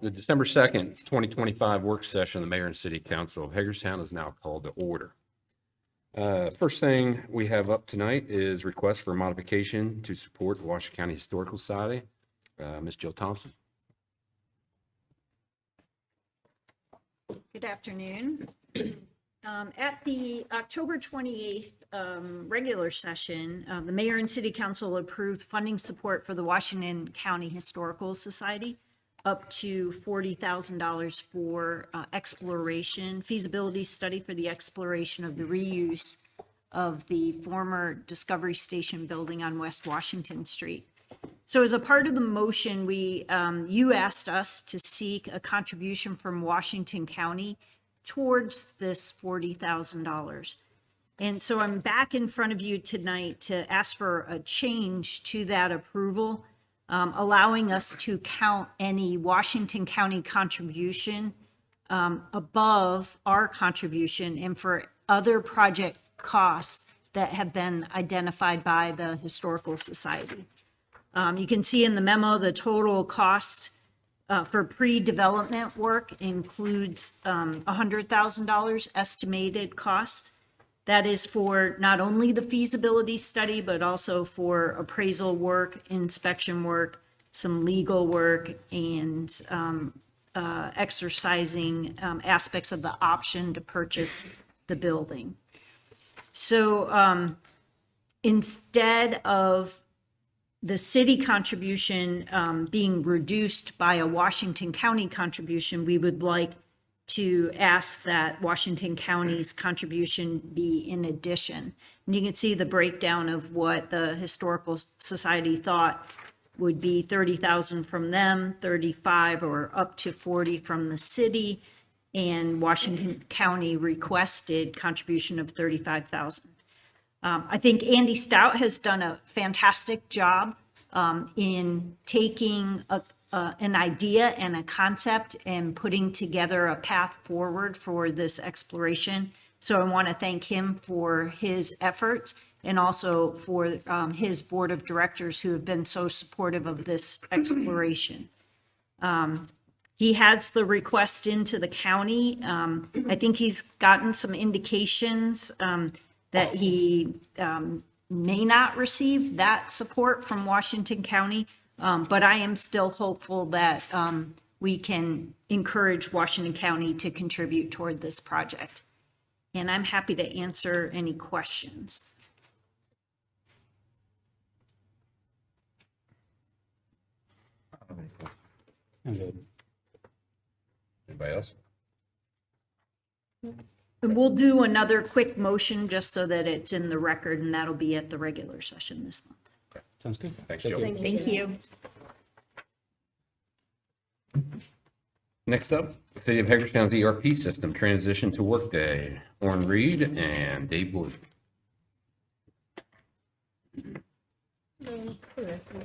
The December 2nd, 2025 work session of the Mayor and City Council of Hagerstown is now called to order. First thing we have up tonight is request for modification to support the Washington County Historical Society. Ms. Jill Thompson. Good afternoon. At the October 28th regular session, the Mayor and City Council approved funding support for the Washington County Historical Society up to $40,000 for exploration, feasibility study for the exploration of the reuse of the former Discovery Station building on West Washington Street. So as a part of the motion, you asked us to seek a contribution from Washington County towards this $40,000. And so I'm back in front of you tonight to ask for a change to that approval, allowing us to count any Washington County contribution above our contribution and for other project costs that have been identified by the Historical Society. You can see in the memo, the total cost for pre-development work includes $100,000 estimated costs. That is for not only the feasibility study, but also for appraisal work, inspection work, some legal work, and exercising aspects of the option to purchase the building. So instead of the city contribution being reduced by a Washington County contribution, we would like to ask that Washington County's contribution be in addition. And you can see the breakdown of what the Historical Society thought would be: 30,000 from them, 35 or up to 40 from the city, and Washington County requested contribution of 35,000. I think Andy Stout has done a fantastic job in taking an idea and a concept and putting together a path forward for this exploration. So I want to thank him for his efforts and also for his board of directors who have been so supportive of this exploration. He has the request into the county. I think he's gotten some indications that he may not receive that support from Washington County, but I am still hopeful that we can encourage Washington County to contribute toward this project. And I'm happy to answer any questions. Anybody else? And we'll do another quick motion just so that it's in the record, and that'll be at the regular session this month. Sounds good. Thanks, Jill. Thank you. Next up, the City of Hagerstown's ERP system transition to Workday. Warren Reed and Dave Wood.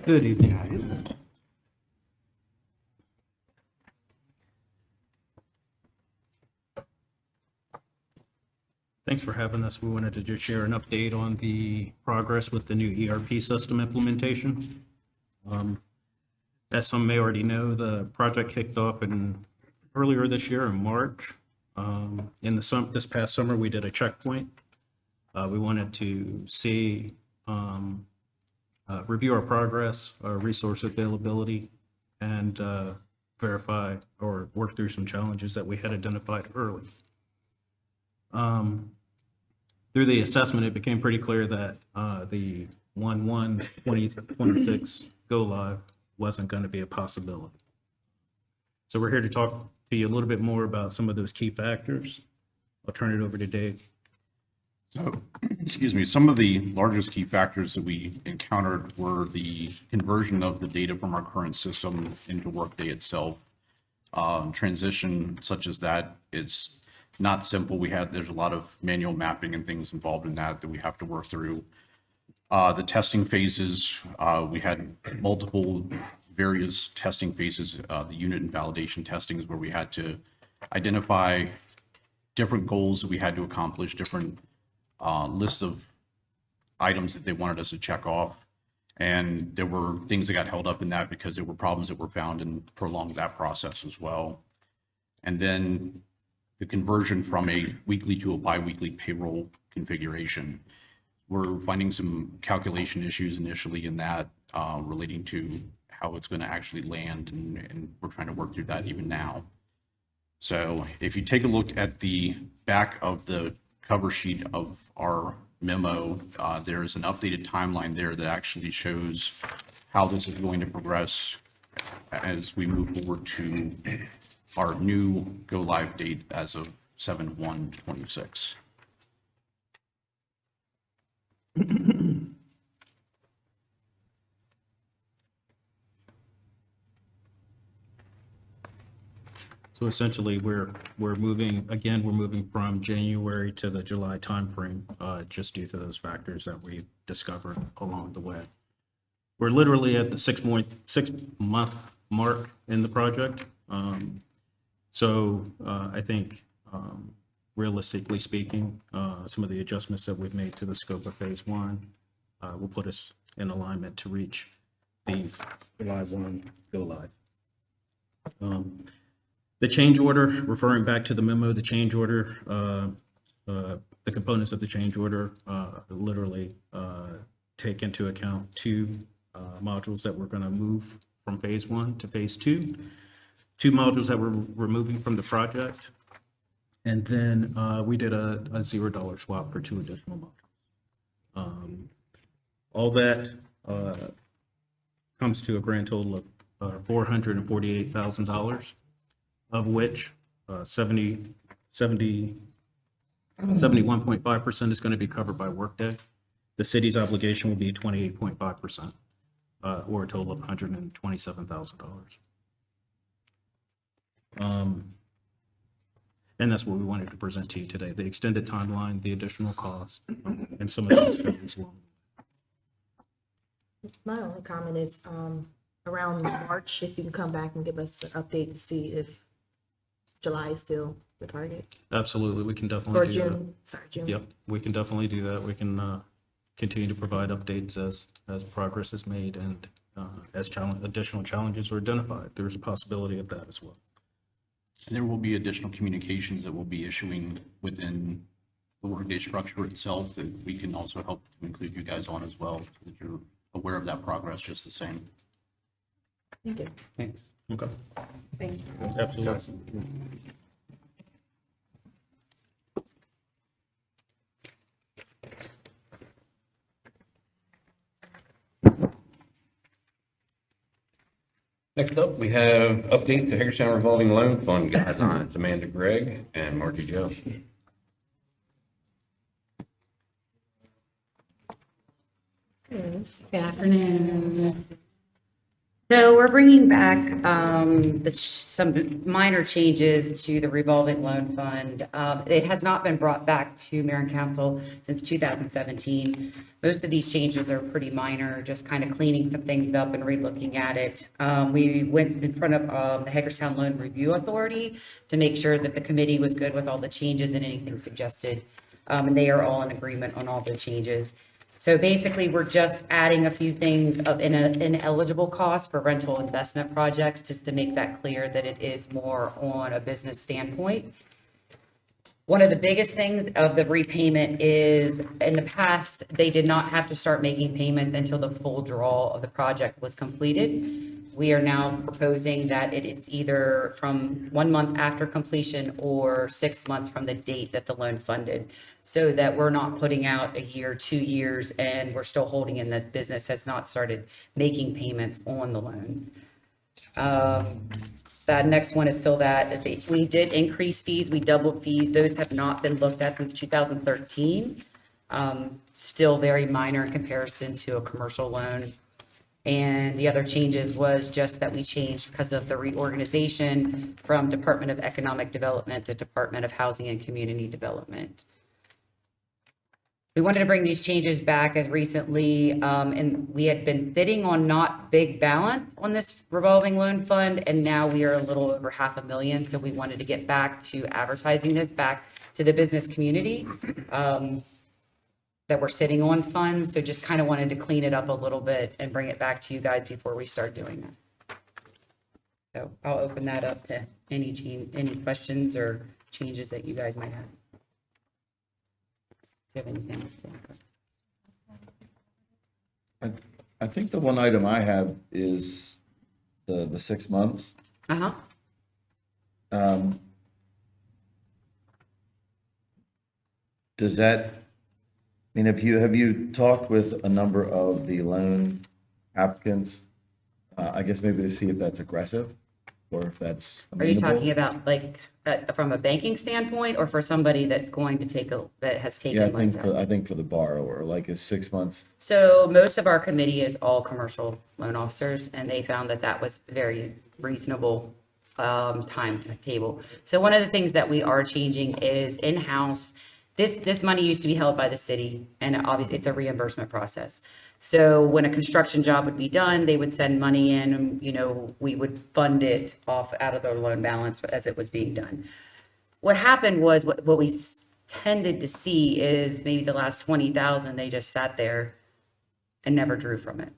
Good evening. Thanks for having us. We wanted to just share an update on the progress with the new ERP system implementation. As some may already know, the project kicked off earlier this year in March. This past summer, we did a checkpoint. We wanted to see, review our progress, our resource availability, and verify or work through some challenges that we had identified early. Through the assessment, it became pretty clear that the 1/1/2026 go live wasn't going to be a possibility. So we're here to talk to you a little bit more about some of those key factors. I'll turn it over to Dave. So, excuse me, some of the largest key factors that we encountered were the conversion of the data from our current system into Workday itself. Transition such as that, it's not simple. There's a lot of manual mapping and things involved in that we have to work through. The testing phases, we had multiple various testing phases. The unit and validation testing is where we had to identify different goals that we had to accomplish, different lists of items that they wanted us to check off. And there were things that got held up in that because there were problems that were found and prolonged that process as well. And then the conversion from a weekly to a biweekly payroll configuration. We're finding some calculation issues initially in that relating to how it's going to actually land, and we're trying to work through that even now. So if you take a look at the back of the cover sheet of our memo, there's an updated timeline there that actually shows how this is going to progress as we move forward to our new go live date as of 7/1/26. So essentially, we're moving from January to the July timeframe, just due to those factors that we discovered along the way. We're literally at the 6-month mark in the project. So I think, realistically speaking, some of the adjustments that we've made to the scope of phase one will put us in alignment to reach the July 1 go live. The change order, referring back to the memo, the change order, the components of the change order literally take into account two modules that we're going to move from phase one to phase two, two modules that we're removing from the project, and then we did a $0 swap for two additional modules. All that comes to a grand total of $448,000. Of which 71.5% is going to be covered by Workday. The city's obligation will be 28.5%, or a total of $127,000. And that's what we wanted to present to you today, the extended timeline, the additional cost, and some of those figures along. My only comment is around March, if you can come back and give us an update to see if July is still the target. Absolutely, we can Or definitely do that. June, sorry, June. Yep, we can definitely do that. We can continue to provide updates as progress is made and as additional challenges are identified. There's a possibility of that as well. And there will be additional communications that we'll be issuing within the Workday structure itself that we can also help to include you guys on as well, so that you're aware of that progress just the same. Thank you. Thanks. Okay. Thank you. Absolutely. Next up, we have updates to Hagerstown Revolving Loan Fund guidelines. Amanda Gregg and Margie Joe. Good afternoon. So we're bringing back some minor changes to the revolving loan fund. It has not been brought back to Mayor and Council since 2017. Most of these changes are pretty minor, just kind of cleaning some things up and relooking at it. We went in front of the Hagerstown Loan Review Authority to make sure that the committee was good with all the changes and anything suggested. And they are all in agreement on all the changes. So basically, we're just adding a few things of ineligible costs for rental investment projects, just to make that clear that it is more on a business standpoint. One of the biggest things of the repayment is, in the past, they did not have to start making payments until the full draw of the project was completed. We are now proposing that it is either from 1 month after completion or 6 months from the date that the loan funded, so that we're not putting out a year, 2 years, and we're still holding in that business has not started making payments on the loan. That next one is still that we did increase fees, we doubled fees. Those have not been looked at since 2013. Still very minor in comparison to a commercial loan. And the other changes was just that we changed because of the reorganization from Department of Economic Development to Department of Housing and Community Development. We wanted to bring these changes back as recently, and we had been sitting on not big balance on this revolving loan fund, and now we are a little over $500,000. So we wanted to get back to advertising this back to the business community. that we're sitting on funds. So just kind of wanted to clean it up a little bit and bring it back to you guys before we start doing that. So I'll open that up to any questions or changes that you guys might have. Do you have anything else? I think the one item I have is the 6 months. Uh-huh. Does that, I mean, have you talked with a number of the loan applicants? I guess maybe to see if that's aggressive or if that's Are you talking amenable? about like from a banking standpoint or for somebody that's going to that has Yeah, taken loans out? I think for the borrower, like is 6 months. So most of our committee is all commercial loan officers, and they found that that was very reasonable timetable. So one of the things that we are changing is in-house. This money used to be held by the city, and obviously it's a reimbursement process. So when a construction job would be done, they would send money in, and we would fund it off out of their loan balance as it was being done. What happened was what we tended to see is maybe the last 20,000, they just sat there and never drew from it.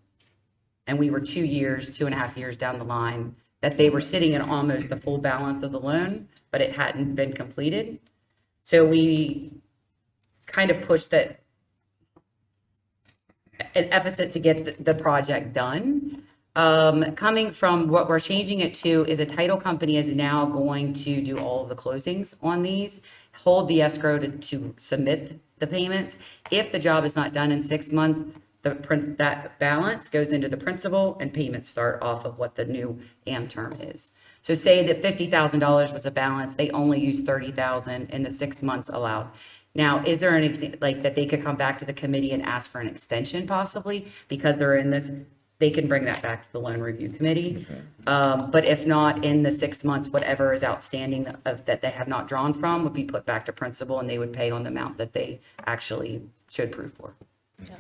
And we were 2.5 years down the line that they were sitting in almost the full balance of the loan, but it hadn't been completed. So we kind of pushed that an emphasis to get the project done. Coming from what we're changing it to is a title company is now going to do all of the closings on these, hold the escrow to submit the payments. If the job is not done in 6 months, that balance goes into the principal and payments start off of what the new AM term is. So say that $50,000 was a balance, they only use 30,000 in the 6 months allowed. Now, is there like that they could come back to the committee and ask for an extension possibly because they're in this, they can bring that back to the loan review committee. But if not, in the 6 months, whatever is outstanding that they have not drawn from would be put back to principal and they would pay on the amount that they actually should prove for.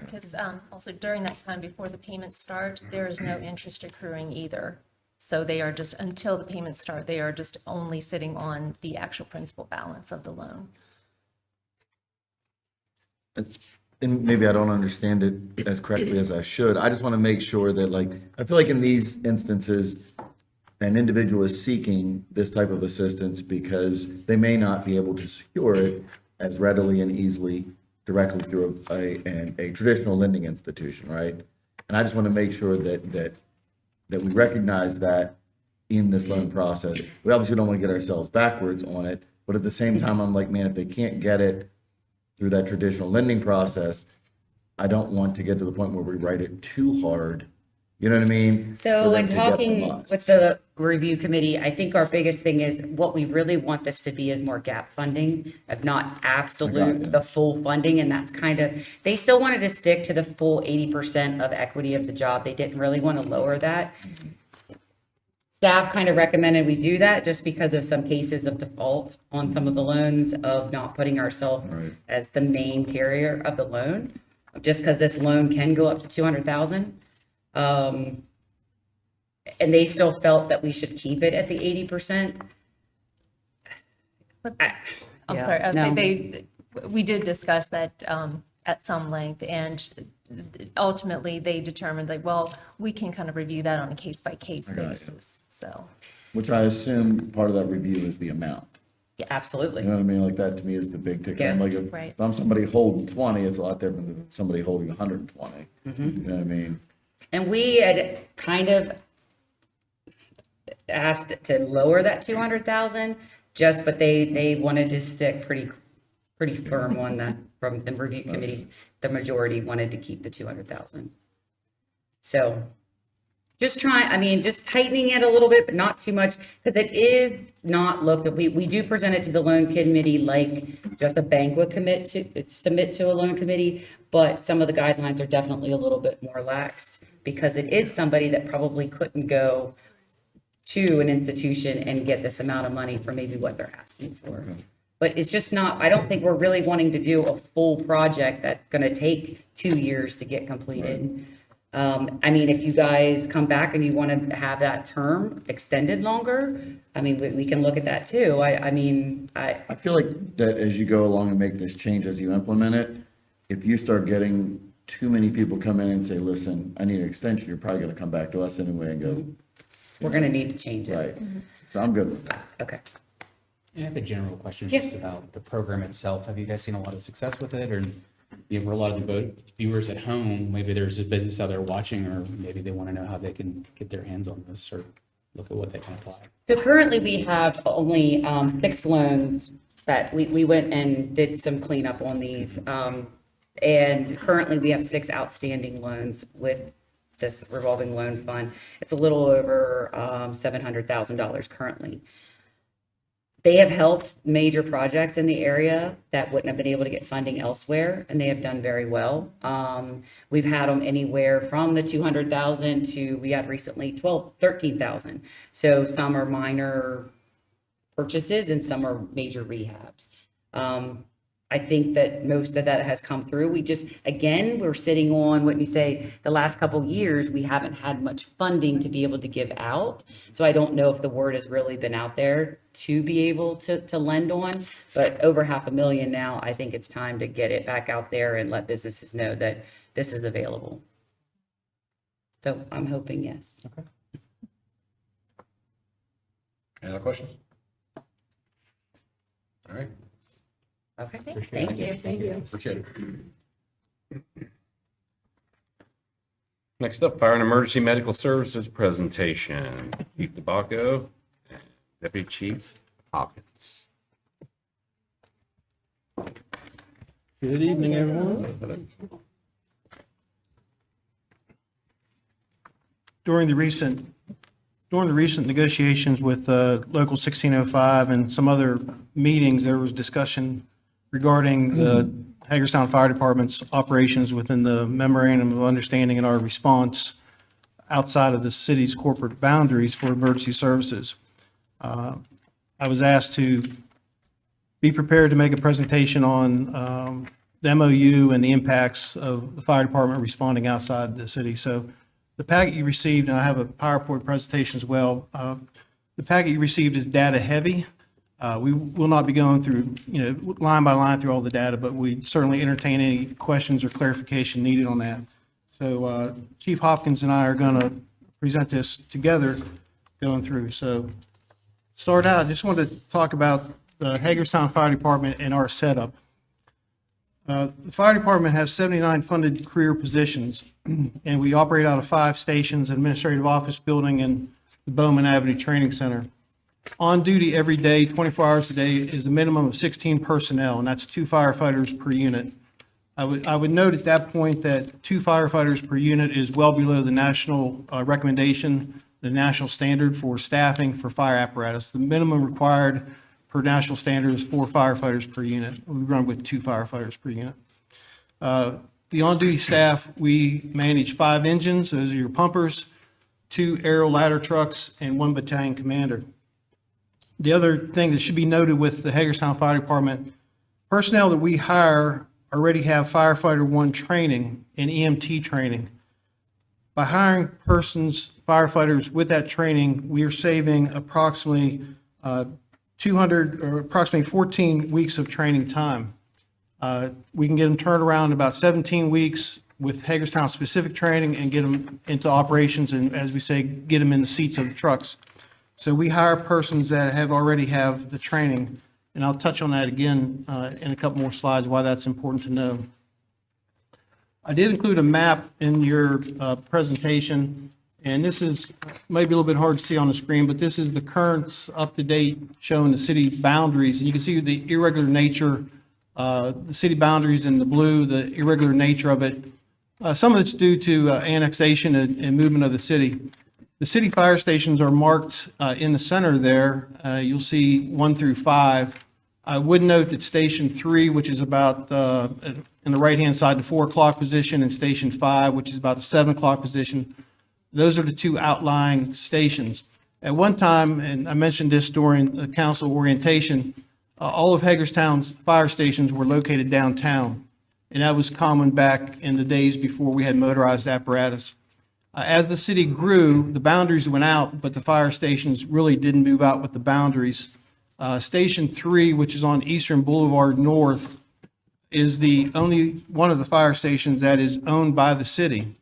Because also during that time before the payments start, there is no interest accruing either. So they are just, until the payments start, they are just only sitting on the actual principal balance of the loan. And maybe I don't understand it as correctly as I should. I just want to make sure that like, I feel like in these instances, an individual is seeking this type of assistance because they may not be able to secure it as readily and easily directly through a traditional lending institution, right? And I just want to make sure that we recognize that in this loan process. We obviously don't want to get ourselves backwards on it, but at the same time, I'm like, man, if they can't get it through that traditional lending process, I don't want to get to the point where we write it too hard. You know what I mean? So For when them to get the talking lots. with the review committee, I think our biggest thing is what we really want this to be is more gap funding, of not absolute, the full funding. And that's kind of, they still wanted to stick to the full 80% of equity of the job. They didn't really want to lower that. Staff kind of recommended we do that just because of some cases of default on some of the loans of not putting ourselves as the main carrier of the loan. Just because this loan can go up to 200,000. And they still felt that we should keep it at the 80%. I'm Yeah, sorry, no. we did discuss that at some length, and ultimately they determined like, well, we can kind of review that on a case-by-case basis, so. Which I assume part of that review is the amount. Yes. Absolutely. You know what I mean? Like that to me is the big ticket. I'm Yeah. like, if Right. if I'm somebody holding 20, it's a lot different than somebody holding 120. Mm-hmm. You know what I mean? And we had kind of asked to lower that 200,000, but they wanted to stick pretty firm on that from the review committees. The majority wanted to keep the 200,000. So just tightening it a little bit, but not too much, because it is not looked at. We do present it to the loan committee like just a bank would submit to a loan committee, but some of the guidelines are definitely a little bit more lax because it is somebody that probably couldn't go to an institution and get this amount of money for maybe what they're asking for. But it's just not, I don't think we're really wanting to do a full project that's going to take 2 years to get completed. If you guys come back and you want to have that term extended longer, we can look at that too. I feel like that as you go along and make this change, as you implement it, if you start getting too many people come in and say, listen, I need an extension, you're probably gonna come back to us anyway and go, We're gonna need to change it. right. So I'm good with that. Okay. I have a general question Yeah. just about the program itself. Have you guys seen a lot of success with it, or for a lot of the viewers at home, maybe there's a business out there watching, or maybe they want to know how they can get their hands on this or look at what they can apply? So currently we have only 6 loans that we went and did some cleanup on these. And currently we have 6 outstanding loans with this revolving loan fund. It's a little over $700,000 currently. They have helped major projects in the area that wouldn't have been able to get funding elsewhere, and they have done very well. We've had them anywhere from the 200,000 to, we had recently 13,000. So some are minor purchases and some are major rehabs. I think that most of that has come through. We just, again, we're sitting on, what you say, the last couple years, we haven't had much funding to be able to give out. So I don't know if the word has really been out there to be able to lend on, but over $500,000 now, I think it's time to get it back out there and let businesses know that this is available. So I'm hoping yes. Any other questions? All right. Okay, Appreciate thank it. you. Thank you. Appreciate it. Next up, Fire and Emergency Medical Services presentation. Chief DeBacco and Deputy Chief Hopkins. Good evening, everyone. During the recent negotiations with Local 1605 and some other meetings, there was discussion regarding the Hagerstown Fire Department's operations within the memorandum of understanding and our response outside of the city's corporate boundaries for emergency services. I was asked to be prepared to make a presentation on the MOU and the impacts of the fire department responding outside the city. So the packet you received, and I have a PowerPoint presentation as well, the packet you received is data heavy. We will not be going through, line by line through all the data, but we certainly entertain any questions or clarification needed on that. So Chief Hopkins and I are going to present this together going through. So start out, I just wanted to talk about the Hagerstown Fire Department and our setup. The fire department has 79 funded career positions, and we operate out of 5 stations, administrative office building, and the Bowman Avenue Training Center. On duty every day, 24 hours a day, is a minimum of 16 personnel, and that's 2 firefighters per unit. I would note at that point that 2 firefighters per unit is well below the national recommendation, the national standard for staffing for fire apparatus. The minimum required per national standard is 4 firefighters per unit. We run with 2 firefighters per unit. The on-duty staff, we manage 5 engines, those are your pumpers, 2 aerial ladder trucks, and 1 battalion commander. The other thing that should be noted with the Hagerstown Fire Department, personnel that we hire already have firefighter 1 training and EMT training. By hiring firefighters with that training, we are saving approximately 14 weeks of training time. We can get them turned around in about 17 weeks with Hagerstown specific training and get them into operations and, as we say, get them in the seats of the trucks. So we hire persons that already have the training, and I'll touch on that again in a couple more slides, why that's important to know. I did include a map in your presentation, and this is maybe a little bit hard to see on the screen, but this is the current up-to-date showing the city boundaries. And you can see the irregular nature, the city boundaries in the blue, the irregular nature of it. Some of it's due to annexation and movement of the city. The city fire stations are marked in the center there. You'll see 1 through 5. I would note that Station 3, which is about in the right-hand side, the 4 o'clock position, and Station 5, which is about the 7 o'clock position, those are the 2 outlying stations. At one time, and I mentioned this during the council orientation, all of Hagerstown's fire stations were located downtown, and that was common back in the days before we had motorized apparatus. As the city grew, the boundaries went out, but the fire stations really didn't move out with the boundaries. Station 3, which is on Eastern Boulevard North, is the only one of the fire stations that is owned by the city.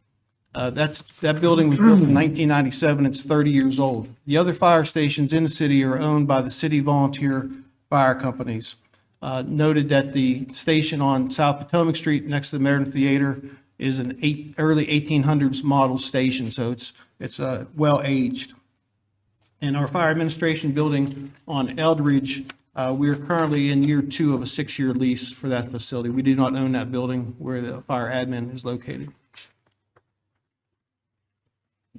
That building was built in 1997. It's 30 years old. The other fire stations in the city are owned by the city volunteer fire companies. Noted that the station on South Potomac Street next to the Meriden Theater is an early 1800s model station, so it's well aged. And our fire administration building on Eldridge, we are currently in year 2 of a 6-year lease for that facility. We do not own that building where the fire admin is located.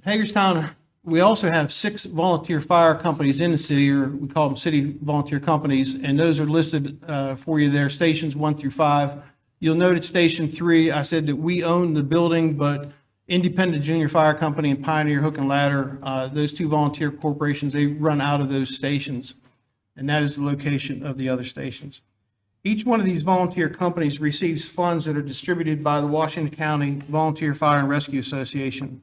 Hagerstown, we also have 6 volunteer fire companies in the city, or we call them city volunteer companies, and those are listed for you there, stations 1 through 5. You'll note at Station 3, I said that we own the building, but Independent Junior Fire Company and Pioneer Hook and Ladder, those 2 volunteer corporations, they run out of those stations, and that is the location of the other stations. Each one of these volunteer companies receives funds that are distributed by the Washington County Volunteer Fire and Rescue Association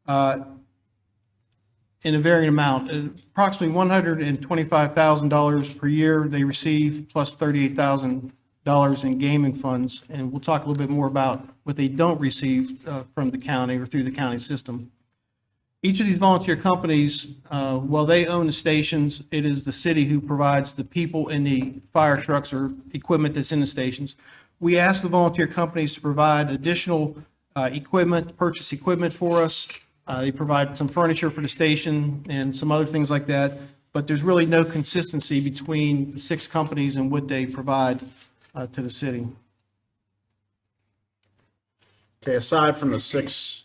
in a varying amount. Approximately $125,000 per year they receive, plus $38,000 in gaming funds. And we'll talk a little bit more about what they don't receive from the county or through the county system. Each of these volunteer companies, while they own the stations, it is the city who provides the people in the fire trucks or equipment that's in the stations. We ask the volunteer companies to provide additional equipment, purchase equipment for us. They provide some furniture for the station and some other things like that, but there's really no consistency between the 6 companies and what they provide to the city. Okay, aside from the 6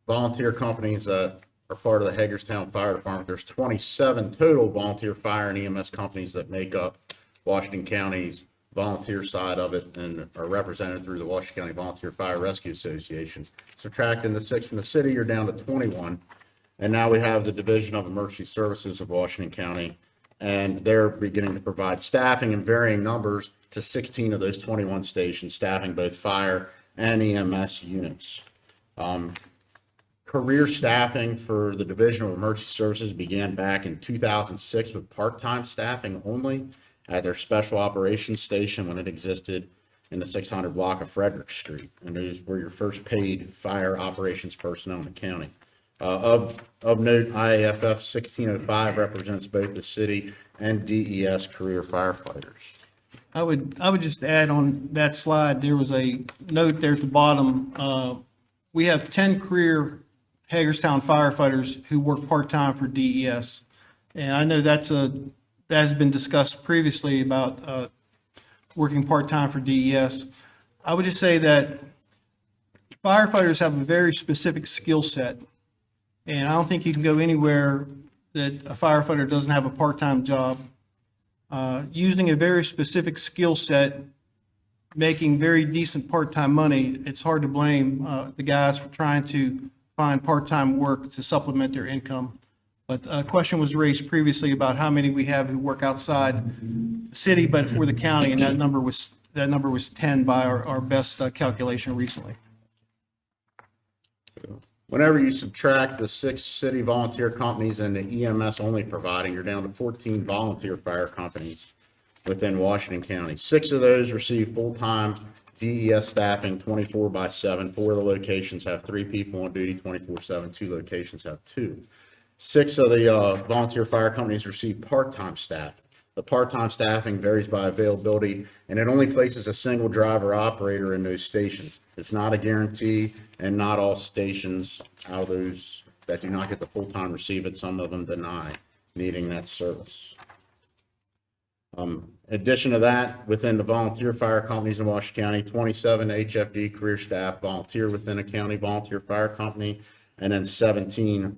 volunteer companies that are part of the Hagerstown Fire Department, there's 27 total volunteer fire and EMS companies that make up Washington County's volunteer side of it and are represented through the Washington County Volunteer Fire Rescue Association. Subtracting the 6 from the city, you're down to 21. And now we have the Division of Emergency Services of Washington County, and they're beginning to provide staffing in varying numbers to 16 of those 21 stations, staffing both fire and EMS units. Career staffing for the Division of Emergency Services began back in 2006 with part-time staffing only at their Special Operations Station when it existed in the 600 block of Frederick Street. And those were your first paid fire operations personnel in the county. Of note, IAFF 1605 represents both the city and DES career firefighters. I would just add on that slide, there was a note there at the bottom. We have 10 career Hagerstown firefighters who work part-time for DES. And I know that has been discussed previously about working part-time for DES. I would just say that firefighters have a very specific skill set. And I don't think you can go anywhere that a firefighter doesn't have a part-time job. Using a very specific skill set, making very decent part-time money, it's hard to blame the guys for trying to find part-time work to supplement their income. But a question was raised previously about how many we have who work outside the city, but for the county, and that number was 10 by our best calculation recently. Whenever you subtract the 6 city volunteer companies and the EMS only providing, you're down to 14 volunteer fire companies within Washington County. 6 of those receive full-time DES staffing 24/7. 4 of the locations have 3 people on duty 24/7. 2 locations have 2. 6 of the volunteer fire companies receive part-time staff. The part-time staffing varies by availability, and it only places a single driver operator in those stations. It's not a guarantee, and not all stations out of those that do not get the full-time receive it. Some of them deny needing that service. In addition to that, within the volunteer fire companies in Washington County, 27 HFD career staff volunteer within a county volunteer fire company, and then 17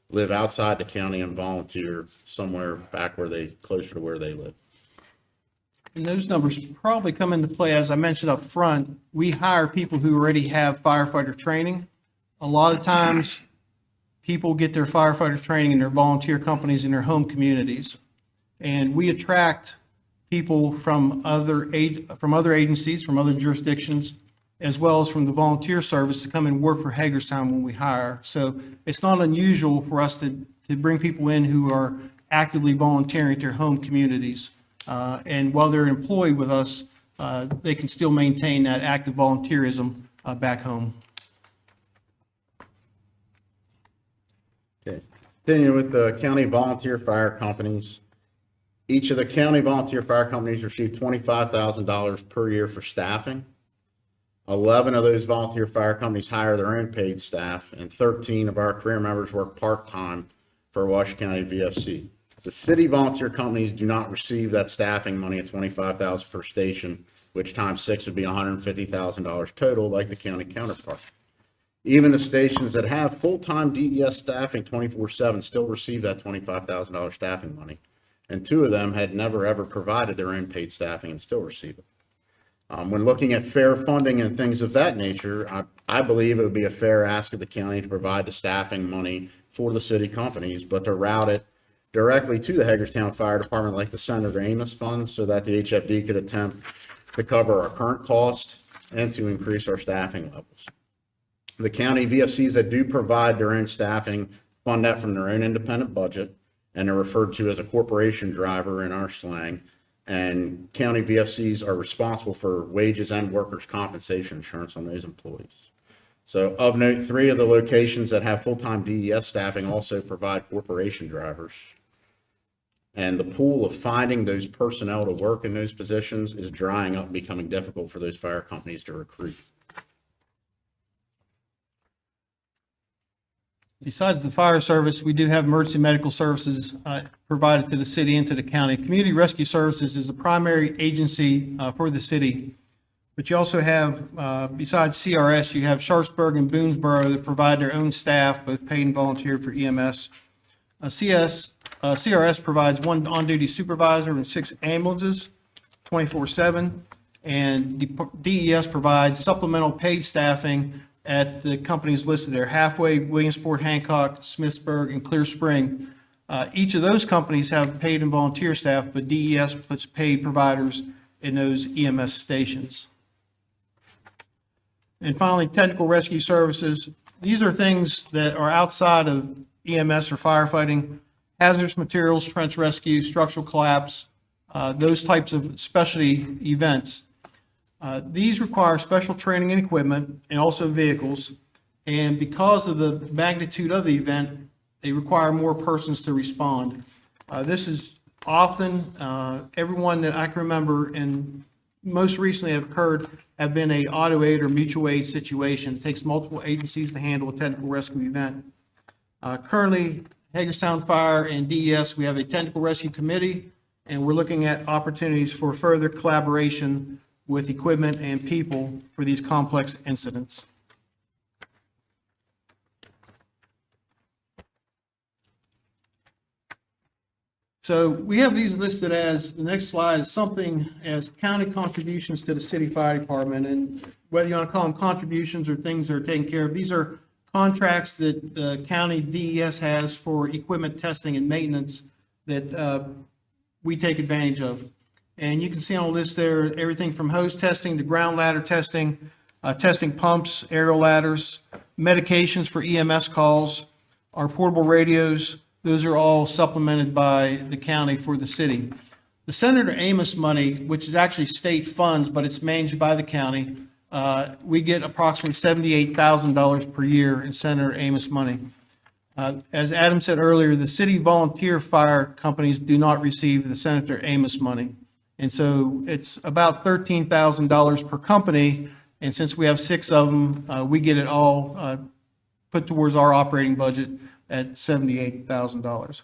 live outside the county and volunteer somewhere back closer to where they live. And those numbers probably come into play, as I mentioned up front, we hire people who already have firefighter training. A lot of times, people get their firefighter training in their volunteer companies in their home communities. And we attract people from other agencies, from other jurisdictions, as well as from the volunteer service to come and work for Hagerstown when we hire. So it's not unusual for us to bring people in who are actively volunteering at their home communities. And while they're employed with us, they can still maintain that active volunteerism back home. Okay. Continuing with the county volunteer fire companies. Each of the county volunteer fire companies receive $25,000 per year for staffing. 11 of those volunteer fire companies hire their own paid staff, and 13 of our career members work part-time for Washington County VFC. The city volunteer companies do not receive that staffing money at $25,000 per station, which times 6 would be $150,000 total, like the county counterpart. Even the stations that have full-time DES staffing 24/7 still receive that $25,000 staffing money. And 2 of them had never, ever provided their own paid staffing and still receive it. When looking at fair funding and things of that nature, I believe it would be a fair ask of the county to provide the staffing money for the city companies, but to route it directly to the Hagerstown Fire Department like the Senator Amos funds, so that the HFD could attempt to cover our current costs and to increase our staffing levels. The county VFCs that do provide their own staffing fund that from their own independent budget, and they're referred to as a corporation driver in our slang. And county VFCs are responsible for wages and workers' compensation insurance on those employees. So of note, 3 of the locations that have full-time DES staffing also provide corporation drivers. And the pool of finding those personnel to work in those positions is drying up and becoming difficult for those fire companies to recruit. Besides the fire service, we do have emergency medical services provided to the city and to the county. Community Rescue Services is the primary agency for the city. But you also have, besides CRS, you have Sharpsburg and Boonesboro that provide their own staff, both paid and volunteered for EMS. CRS provides 1 on-duty supervisor and 6 ambulances, 24/7. And DES provides supplemental paid staffing at the companies listed there: Halfway, Williamsport, Hancock, Smithsburg, and Clear Spring. Each of those companies have paid and volunteer staff, but DES puts paid providers in those EMS stations. And finally, technical rescue services. These are things that are outside of EMS or firefighting: hazardous materials, trench rescue, structural collapse, those types of specialty events. These require special training and equipment and also vehicles. And because of the magnitude of the event, they require more persons to respond. This is often, everyone that I can remember and most recently have occurred have been a auto aid or mutual aid situation. It takes multiple agencies to handle a technical rescue event. Currently, Hagerstown Fire and DES, we have a technical rescue committee, and we're looking at opportunities for further collaboration with equipment and people for these complex incidents. So we have these listed as, the next slide is something as county contributions to the city fire department. And whether you want to call them contributions or things that are taken care of, these are contracts that the county DES has for equipment testing and maintenance that we take advantage of. And you can see on the list there, everything from hose testing to ground ladder testing, testing pumps, aerial ladders, medications for EMS calls, our portable radios. Those are all supplemented by the county for the city. The Senator Amos money, which is actually state funds, but it's managed by the county, we get approximately $78,000 per year in Senator Amos money. As Adam said earlier, the city volunteer fire companies do not receive the Senator Amos money. And so it's about $13,000 per company. And since we have 6 of them, we get it all put towards our operating budget at $78,000.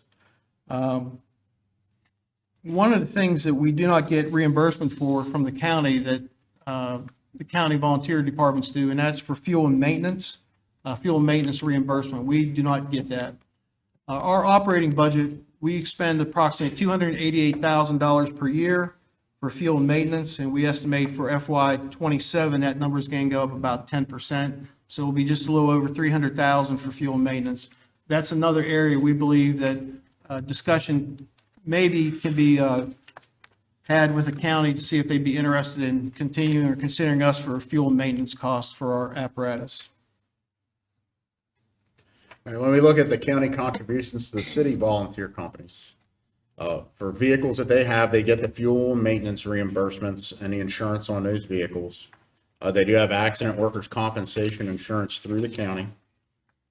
One of the things that we do not get reimbursement for from the county that the county volunteer departments do, and that's for fuel and maintenance reimbursement. We do not get that. Our operating budget, we expend approximately $288,000 per year for fuel and maintenance, and we estimate for FY '27 that number is going to go up about 10%. So it'll be just a little over $300,000 for fuel and maintenance. That's another area we believe that discussion maybe can be had with the county to see if they'd be interested in continuing or considering us for fuel and maintenance costs for our apparatus. All right, when we look at the county contributions to the city volunteer companies, For vehicles that they have, they get the fuel and maintenance reimbursements and the insurance on those vehicles. They do have accident workers' compensation insurance through the county.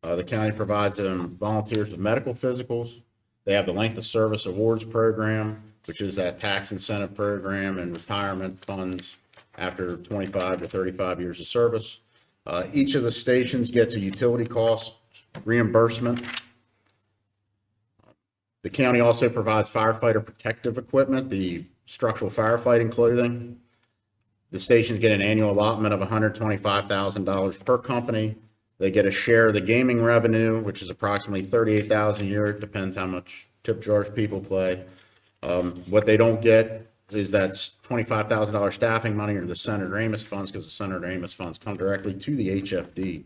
The county provides them volunteers with medical physicals. They have the length of service awards program, which is that tax incentive program and retirement funds after 25 to 35 years of service. Each of the stations gets a utility cost reimbursement. The county also provides firefighter protective equipment, the structural firefighting clothing. The stations get an annual allotment of $125,000 per company. They get a share of the gaming revenue, which is approximately $38,000 a year. It depends how much tip jars people play. What they don't get is that $25,000 staffing money or the Senator Amos funds, because the Senator Amos funds come directly to the HFD.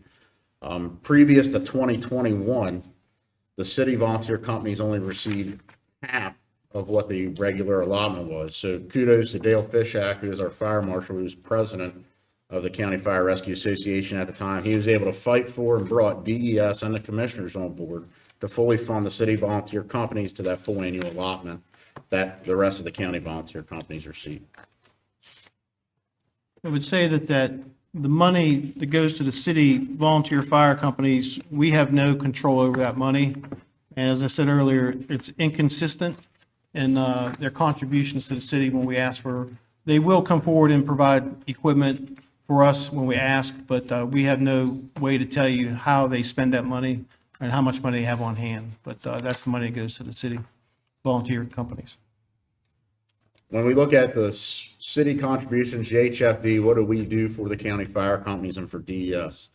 Previous to 2021, the city volunteer companies only received half of what the regular allotment was. So kudos to Dale Fishak, who is our fire marshal, who was president of the County Fire Rescue Association at the time. He was able to fight for and brought DES and the commissioners on board to fully fund the city volunteer companies to that full annual allotment that the rest of the county volunteer companies receive. I would say that the money that goes to the city volunteer fire companies, we have no control over that money. And as I said earlier, it's inconsistent in their contributions to the city when we ask for, they will come forward and provide equipment for us when we ask, but we have no way to tell you how they spend that money and how much money they have on hand. But that's the money that goes to the city volunteer companies. When we look at the city contributions, the HFD, what do we do for the county fire companies and for DES?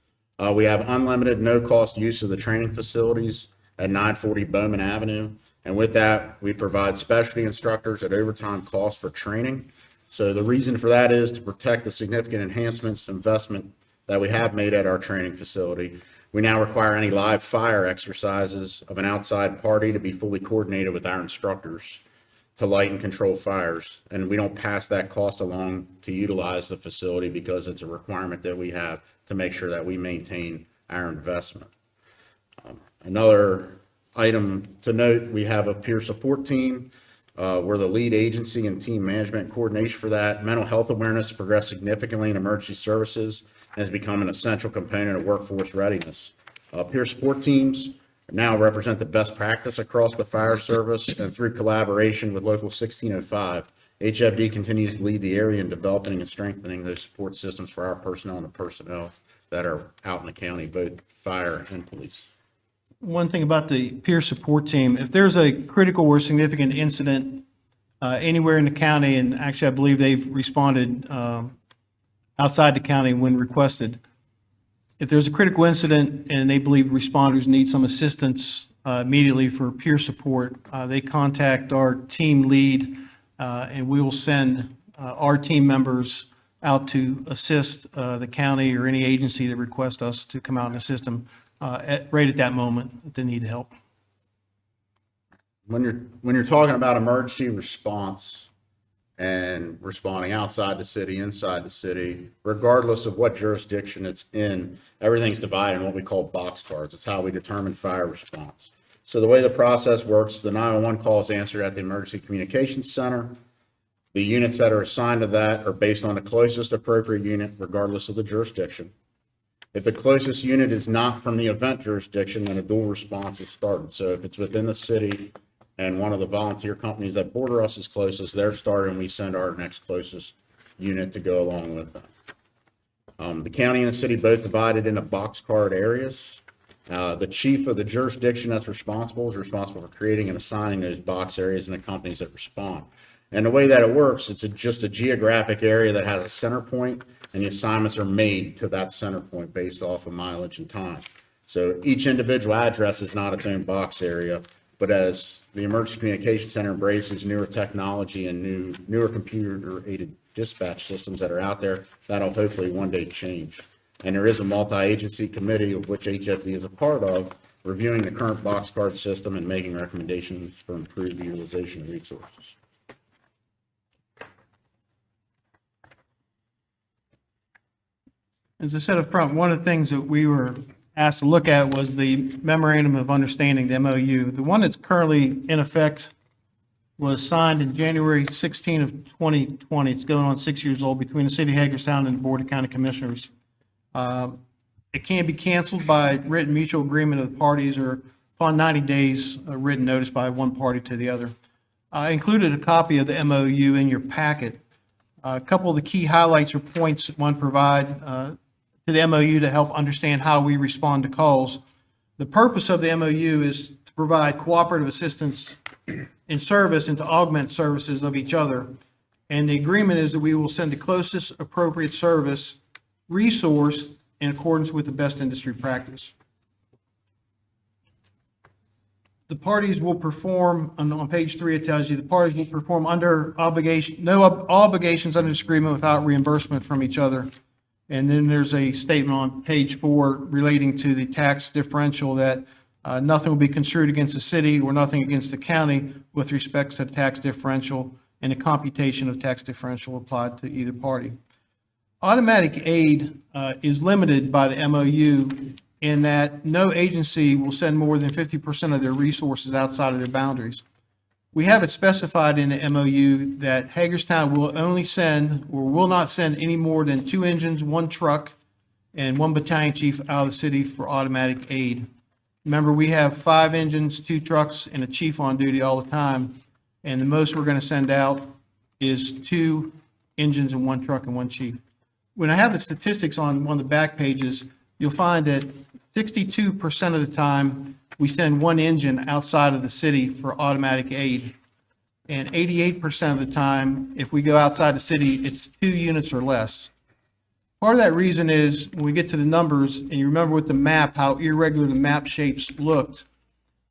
We have unlimited, no-cost use of the training facilities at 940 Bowman Avenue. And with that, we provide specialty instructors at overtime cost for training. So the reason for that is to protect the significant enhancements, investment that we have made at our training facility. We now require any live fire exercises of an outside party to be fully coordinated with our instructors to light and control fires. And we don't pass that cost along to utilize the facility because it's a requirement that we have to make sure that we maintain our investment. Another item to note, we have a peer support team. We're the lead agency and team management and coordination for that. Mental health awareness progressed significantly in emergency services and has become an essential component of workforce readiness. Peer support teams now represent the best practice across the fire service, and through collaboration with Local 1605, HFD continues to lead the area in developing and strengthening those support systems for our personnel and the personnel that are out in the county, both fire and police. One thing about the peer support team, if there's a critical or significant incident anywhere in the county, and actually I believe they've responded outside the county when requested, if there's a critical incident and they believe responders need some assistance immediately for peer support, they contact our team lead and we will send our team members out to assist the county or any agency that requests us to come out and assist them right at that moment that they need help. When you're talking about emergency response and responding outside the city, inside the city, regardless of what jurisdiction it's in, everything's divided in what we call box cards. It's how we determine fire response. So the way the process works, the 911 call is answered at the Emergency Communications Center. The units that are assigned to that are based on the closest appropriate unit, regardless of the jurisdiction. If the closest unit is not from the event jurisdiction, then a dual response is started. So if it's within the city and one of the volunteer companies that border us is closest, they're started, and we send our next closest unit to go along with them. The county and the city both divided into box card areas. The chief of the jurisdiction that's responsible is responsible for creating and assigning those box areas and the companies that respond. And the way that it works, it's just a geographic area that has a center point, and the assignments are made to that center point based off of mileage and time. So each individual address is not its own box area, but as the Emergency Communications Center embraces newer technology and newer computer-aided dispatch systems that are out there, that'll hopefully one day change. And there is a multi-agency committee of which HFD is a part of, reviewing the current box card system and making recommendations for improved utilization of resources. As I said up front, one of the things that we were asked to look at was the memorandum of understanding, the MOU. The one that's currently in effect was signed in January 16 of 2020. It's going on 6 years old, between the City of Hagerstown and the Board of County Commissioners. It can be canceled by written mutual agreement of the parties or upon 90 days, written notice by one party to the other. I included a copy of the MOU in your packet. A couple of the key highlights or points that one provide to the MOU to help understand how we respond to calls. The purpose of the MOU is to provide cooperative assistance in service and to augment services of each other. And the agreement is that we will send the closest appropriate service resource in accordance with the best industry practice. The parties will perform, on page 3, it tells you, the parties will perform under obligation, obligations under this agreement without reimbursement from each other. And then there's a statement on page 4 relating to the tax differential that nothing will be construed against the city or nothing against the county with respect to the tax differential, and the computation of tax differential applied to either party. Automatic aid is limited by the MOU in that no agency will send more than 50% of their resources outside of their boundaries. We have it specified in the MOU that Hagerstown will only send, or will not send, any more than 2 engines, 1 truck, and 1 battalion chief out of the city for automatic aid. Remember, we have 5 engines, 2 trucks, and a chief on duty all the time, and the most we're going to send out is 2 engines and 1 truck and 1 chief. When I have the statistics on one of the back pages, you'll find that 62% of the time, we send 1 engine outside of the city for automatic aid. And 88% of the time, if we go outside the city, it's 2 units or less. Part of that reason is when we get to the numbers, and you remember with the map, how irregular the map shapes looked.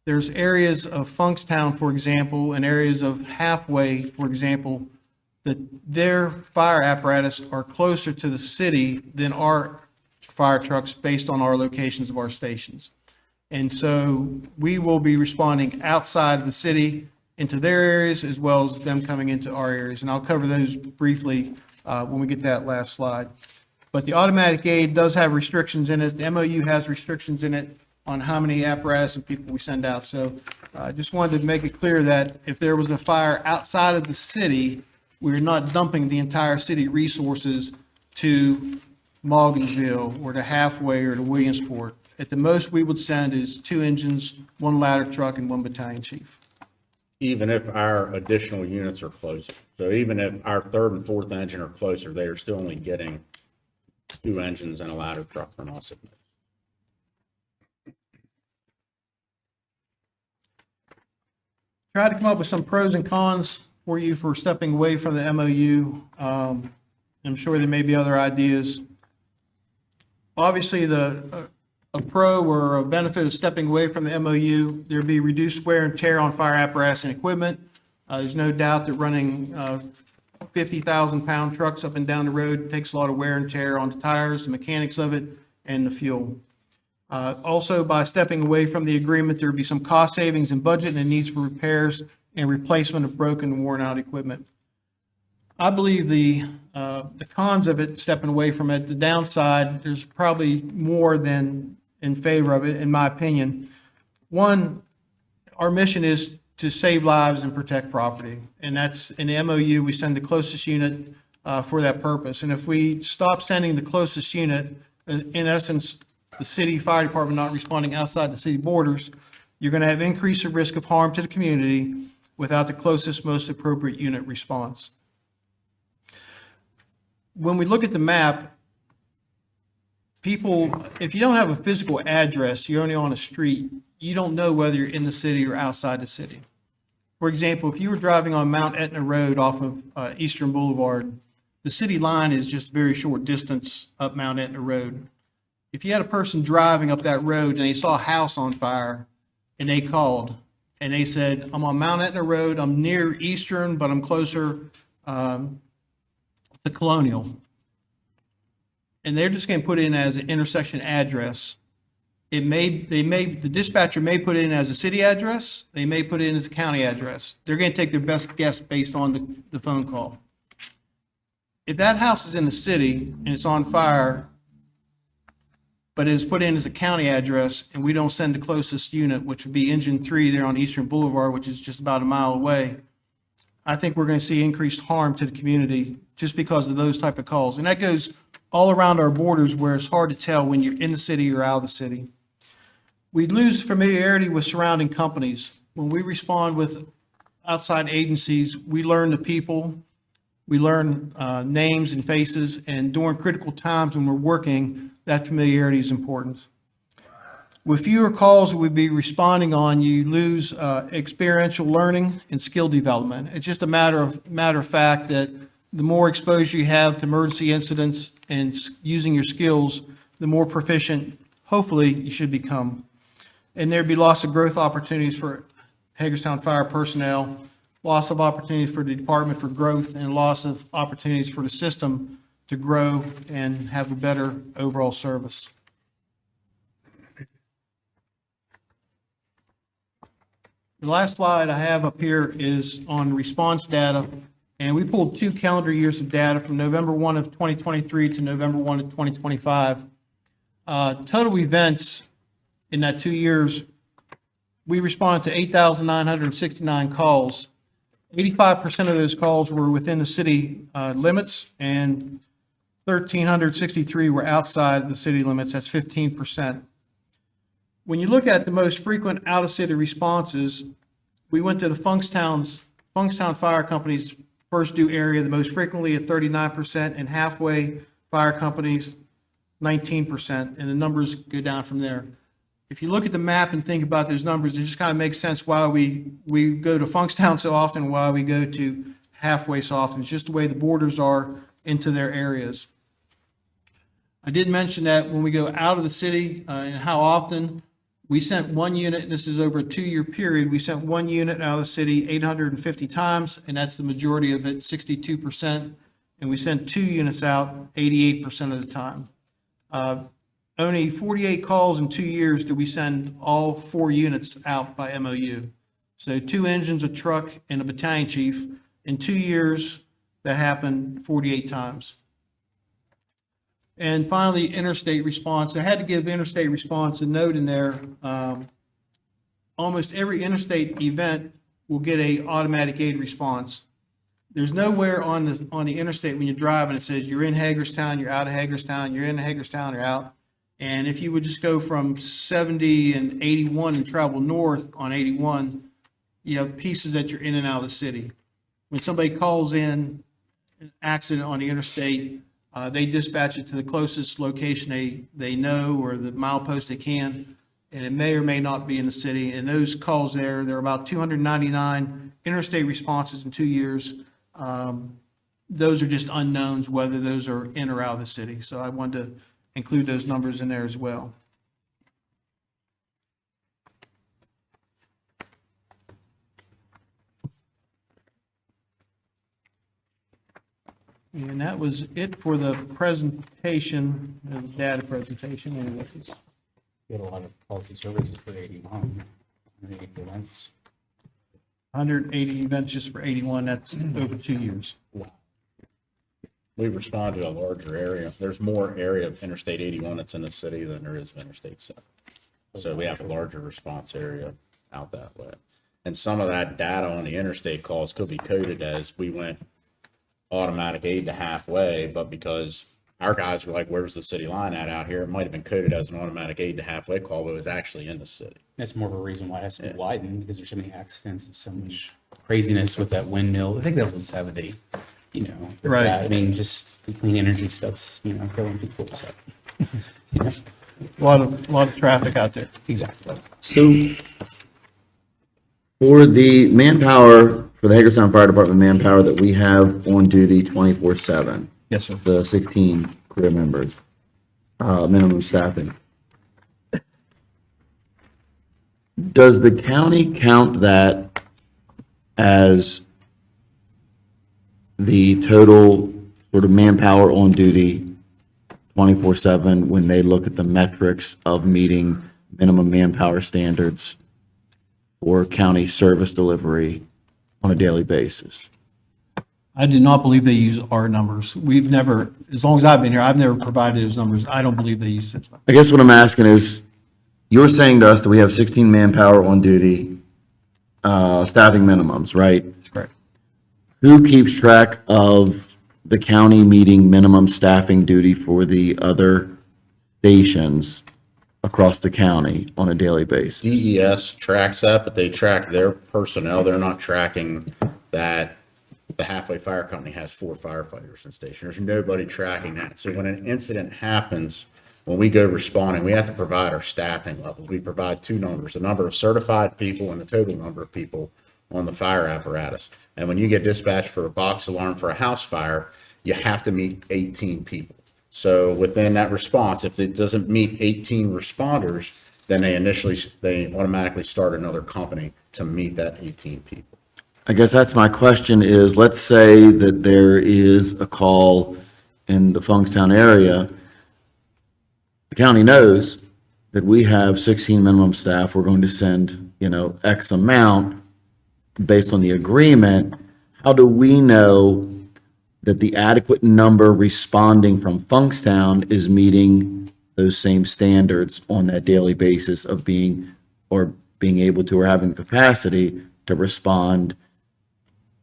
There's areas of Funkstown, for example, and areas of Halfway, for example, that their fire apparatus are closer to the city than our fire trucks based on our locations of our stations. And so we will be responding outside of the city into their areas as well as them coming into our areas. And I'll cover those briefly when we get to that last slide. But the automatic aid does have restrictions in it. The MOU has restrictions in it on how many apparatus and people we send out. So I just wanted to make it clear that if there was a fire outside of the city, we're not dumping the entire city resources to Morgansville or to Halfway or to Williamsport. At the most we would send is 2 engines, 1 ladder truck, and 1 battalion chief. Even if our additional units are closer. So even if our 3rd and 4th engine are closer, they are still only getting 2 engines and a ladder truck from us. Tried to come up with some pros and cons for you for stepping away from the MOU. I'm sure there may be other ideas. Obviously, a pro or a benefit of stepping away from the MOU, there'd be reduced wear and tear on fire apparatus and equipment. There's no doubt that running 50,000-pound trucks up and down the road takes a lot of wear and tear on the tires, the mechanics of it, and the fuel. Also, by stepping away from the agreement, there would be some cost savings in budget and needs for repairs and replacement of broken and worn out equipment. I believe the cons of it, stepping away from it, the downside, there's probably more than in favor of it, in my opinion. One, our mission is to save lives and protect property. And that's in the MOU, we send the closest unit for that purpose. And if we stop sending the closest unit, in essence, the city fire department not responding outside the city borders, you're going to have increased risk of harm to the community without the closest, most appropriate unit response. When we look at the map, people, if you don't have a physical address, you're only on a street, you don't know whether you're in the city or outside the city. For example, if you were driving on Mount Etna Road off of Eastern Boulevard, the city line is just a very short distance up Mount Etna Road. If you had a person driving up that road and they saw a house on fire and they called and they said, I'm on Mount Etna Road, I'm near Eastern, but I'm closer to Colonial. And they're just going to put in as an intersection address. The dispatcher may put it in as a city address. They may put it in as a county address. They're going to take their best guess based on the phone call. If that house is in the city and it's on fire, but it is put in as a county address and we don't send the closest unit, which would be Engine 3 there on Eastern Boulevard, which is just about a mile away, I think we're going to see increased harm to the community just because of those type of calls. And that goes all around our borders where it's hard to tell when you're in the city or out of the city. We lose familiarity with surrounding companies. When we respond with outside agencies, we learn the people, we learn names and faces, and during critical times when we're working, that familiarity is important. With fewer calls that we'd be responding on, you lose experiential learning and skill development. It's just a matter of fact that the more exposure you have to emergency incidents and using your skills, the more proficient, hopefully, you should become. And there'd be lots of growth opportunities for Hagerstown Fire personnel, loss of opportunities for the department for growth, and loss of opportunities for the system to grow and have a better overall service. The last slide I have up here is on response data, and we pulled 2 calendar years of data from November 1 of 2023 to November 1 of 2025. Total events in that 2 years, we responded to 8,969 calls. 85% of those calls were within the city limits, and 1,363 were outside the city limits. That's 15%. When you look at the most frequent out-of-city responses, we went to the Funkstown Fire Company's first due area the most frequently at 39%, and Halfway Fire Company's 19%, and the numbers go down from there. If you look at the map and think about those numbers, it just kind of makes sense why we go to Funkstown so often, why we go to Halfway so often. It's just the way the borders are into their areas. I did mention that when we go out of the city and how often, we sent 1 unit, and this is over a 2-year period, we sent 1 unit out of the city 850 times, and that's the majority of it, 62%. And we sent 2 units out 88% of the time. Only 48 calls in 2 years did we send all 4 units out by MOU. So 2 engines, a truck, and a battalion chief. In 2 years, that happened 48 times. And finally, interstate response. I had to give interstate response a note in there. Almost every interstate event will get a automatic aid response. There's nowhere on the interstate when you're driving, it says you're in Hagerstown, you're out of Hagerstown, you're in Hagerstown, you're out. And if you would just go from 70 and 81 and travel north on 81, you have pieces that you're in and out of the city. When somebody calls in an accident on the interstate, they dispatch it to the closest location they know or the milepost they can, and it may or may not be in the city. And those calls there are about 299 interstate responses in 2 years. Those are just unknowns whether those are in or out of the city. So I wanted to include those numbers in there as well. And that was it for the presentation, the data presentation anyways. We had a lot of policy services for 81, 180 events. 180 events just for 81, that's over 2 years. We respond to a larger area. There's more area of Interstate 81 that's in the city than there is of Interstate 7. So we have a larger response area out that way. And some of that data on the interstate calls could be coded as we went automatic aid to Halfway, but because our guys were like, where's the city line at out here? It might have been coded as an automatic aid to Halfway call, but it was actually in the city. That's more of a reason why it has to be widened, because there's so many accidents and so much craziness with that windmill. I think that was in 70, you know. with Right. that. I mean, just the clean energy stuff's, you know, killing people. So, you know, A lot of traffic out there. exactly. So for the manpower, for the Hagerstown Fire Department manpower that we have on duty 24/7, Yes, sir. the 16 career members, minimum staffing. Does the county count that as the total sort of manpower on duty 24/7 when they look at the metrics of meeting minimum manpower standards for county service delivery on a daily basis? I do not believe they use our numbers. We've never, as long as I've been here, I've never provided those numbers. I don't believe they use it. I guess what I'm asking is, you're saying to us that we have 16 manpower on duty, staffing minimums, right? That's correct. who keeps track of the county meeting minimum staffing duty for the other stations across the county on a daily basis? DES tracks that, but they track their personnel. They're not tracking that the Halfway Fire Company has 4 firefighters in station. There's nobody tracking that. So when an incident happens, when we go responding, we have to provide our staffing levels. We provide 2 numbers, the number of certified people and the total number of people on the fire apparatus. And when you get dispatched for a box alarm for a house fire, you have to meet 18 people. So within that response, if it doesn't meet 18 responders, then they automatically start another company to meet that 18 people. I guess that's my question is, let's say that there is a call in the Funkstown area. The county knows that we have 16 minimum staff. We're going to send, X amount based on the agreement. How do we know that the adequate number responding from Funkstown is meeting those same standards on that daily basis of being able to, or having the capacity to respond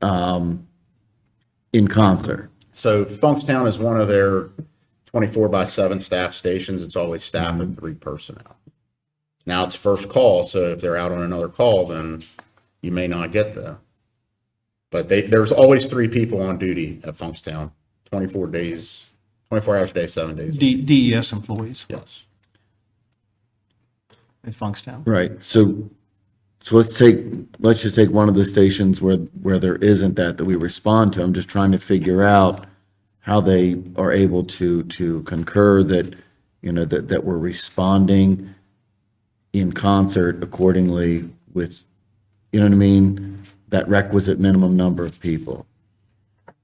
in concert? So Funkstown is one of their 24/7 staff stations. It's always staffed with 3 personnel. Now it's first call, so if they're out on another call, then you may not get them. But there's always 3 people on duty at Funkstown, 24 hours a day, 7 days. DES employees Yes. at Funkstown. Right, so let's just take one of the stations where there isn't that we respond to. I'm just trying to figure out how they are able to concur that, that we're responding in concert accordingly with, you know what I mean? That requisite minimum number of people.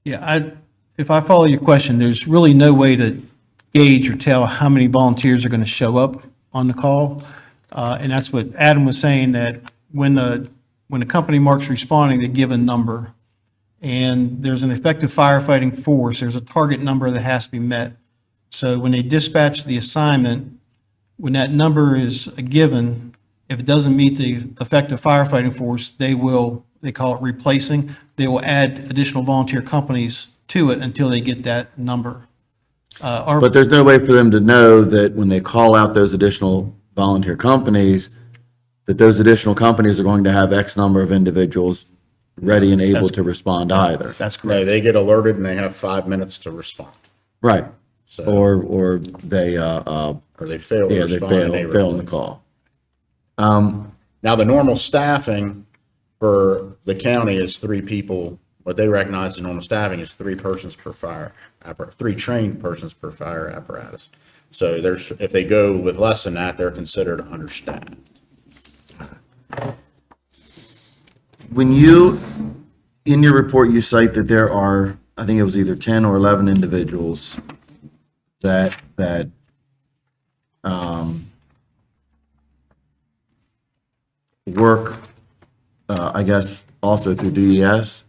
Yeah, if I follow your question, there's really no way to gauge or tell how many volunteers are going to show up on the call. And that's what Adam was saying, that when a company marks responding, they give a number. And there's an effective firefighting force, there's a target number that has to be met. So when they dispatch the assignment, when that number is given, if it doesn't meet the effective firefighting force, they call it replacing. They will add additional volunteer companies to it until they get that number. But there's no way for them to know that when they call out those additional volunteer companies, that those additional companies are going to have X number of individuals ready and able to respond either. That's correct. No, they get alerted and they have 5 minutes to respond. Right. So, Or they, or they fail to yeah, they respond. and fail in the replace. call. Now, the normal staffing for the county is 3 people. What they recognize as normal staffing is 3 persons per fire, 3 trained persons per fire apparatus. So if they go with less than that, they're considered understaffed. When you, in your report, you cite that there are, I think it was either 10 or 11 individuals that work, I guess, also through DES.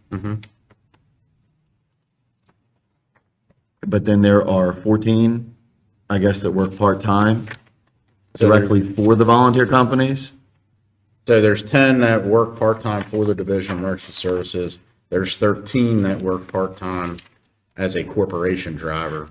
But then there are 14, I guess, that work part-time So there- directly for the volunteer companies. So there's 10 that work part-time for the Division of Emergency Services. There's 13 that work part-time as a corporation driver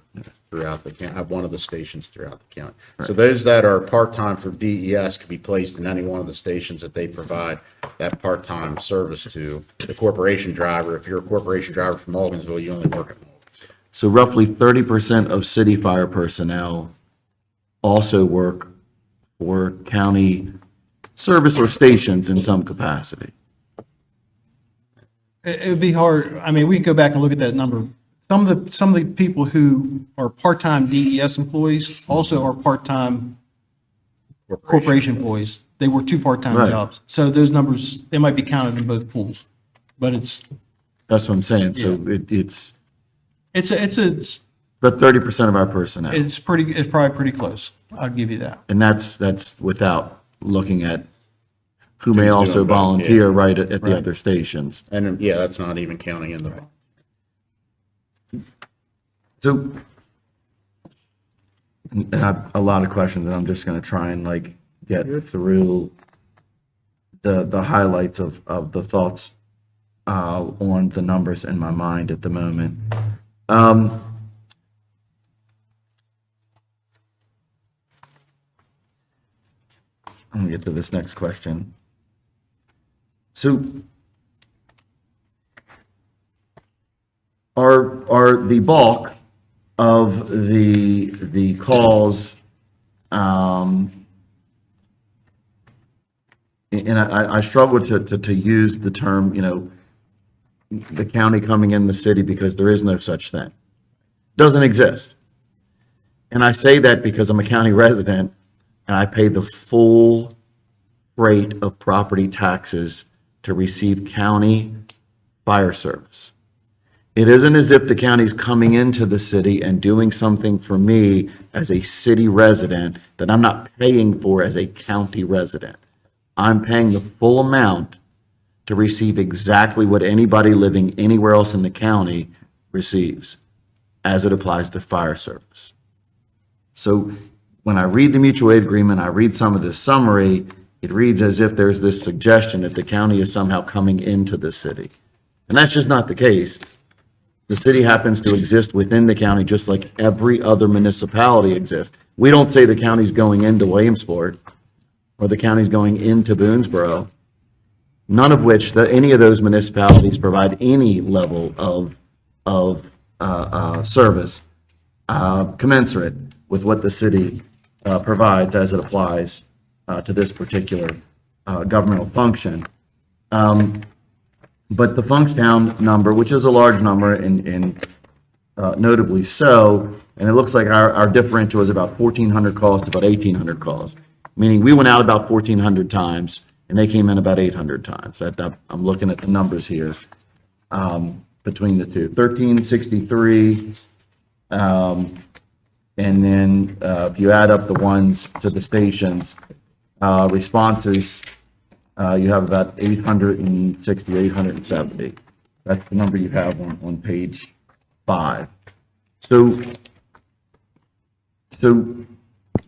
throughout the county, at one of the stations throughout the county. So those that are part-time for DES could be placed in any one of the stations that they provide that part-time service to. The corporation driver, if you're a corporation driver from Morgansville, you only work at Morgansville. So roughly 30% of city fire personnel also work for county service or stations in some capacity. It would be hard, I mean, we can go back and look at that number. Some of the people who are part-time DES employees also are part-time corporation employees. They work 2 part-time Right. jobs. So those numbers, they might be counted in both pools. But it's That's what I'm saying. So it's about 30% of our personnel. it's probably pretty close. I'll give you that. And that's without looking at who may Who's also doing both, volunteer yeah. right at the other stations. And yeah, that's not even counting in the, So, and I have a lot of questions, and I'm just gonna try and get through the highlights of the thoughts on the numbers in my mind at the moment. I'm gonna get to this next question. So are the bulk of the calls, and I struggle to use the term, the county coming in the city, because there is no such thing. Doesn't exist. And I say that because I'm a county resident and I pay the full rate of property taxes to receive county fire service. It isn't as if the county's coming into the city and doing something for me as a city resident that I'm not paying for as a county resident. I'm paying the full amount to receive exactly what anybody living anywhere else in the county receives as it applies to fire service. So when I read the mutual aid agreement, I read some of this summary, it reads as if there's this suggestion that the county is somehow coming into the city. And that's just not the case. The city happens to exist within the county just like every other municipality exists. We don't say the county's going into Williamsport or the county's going into Boonesboro, none of which, any of those municipalities provide any level of service commensurate with what the city provides as it applies to this particular governmental function. But the Funkstown number, which is a large number and notably so, and it looks like our differential is about 1,400 calls to about 1,800 calls, meaning we went out about 1,400 times and they came in about 800 times. I'm looking at the numbers here between the two. 1,363, and then if you add up the ones to the stations, responses, you have about 860, 870. That's the number you have on page 5. So, and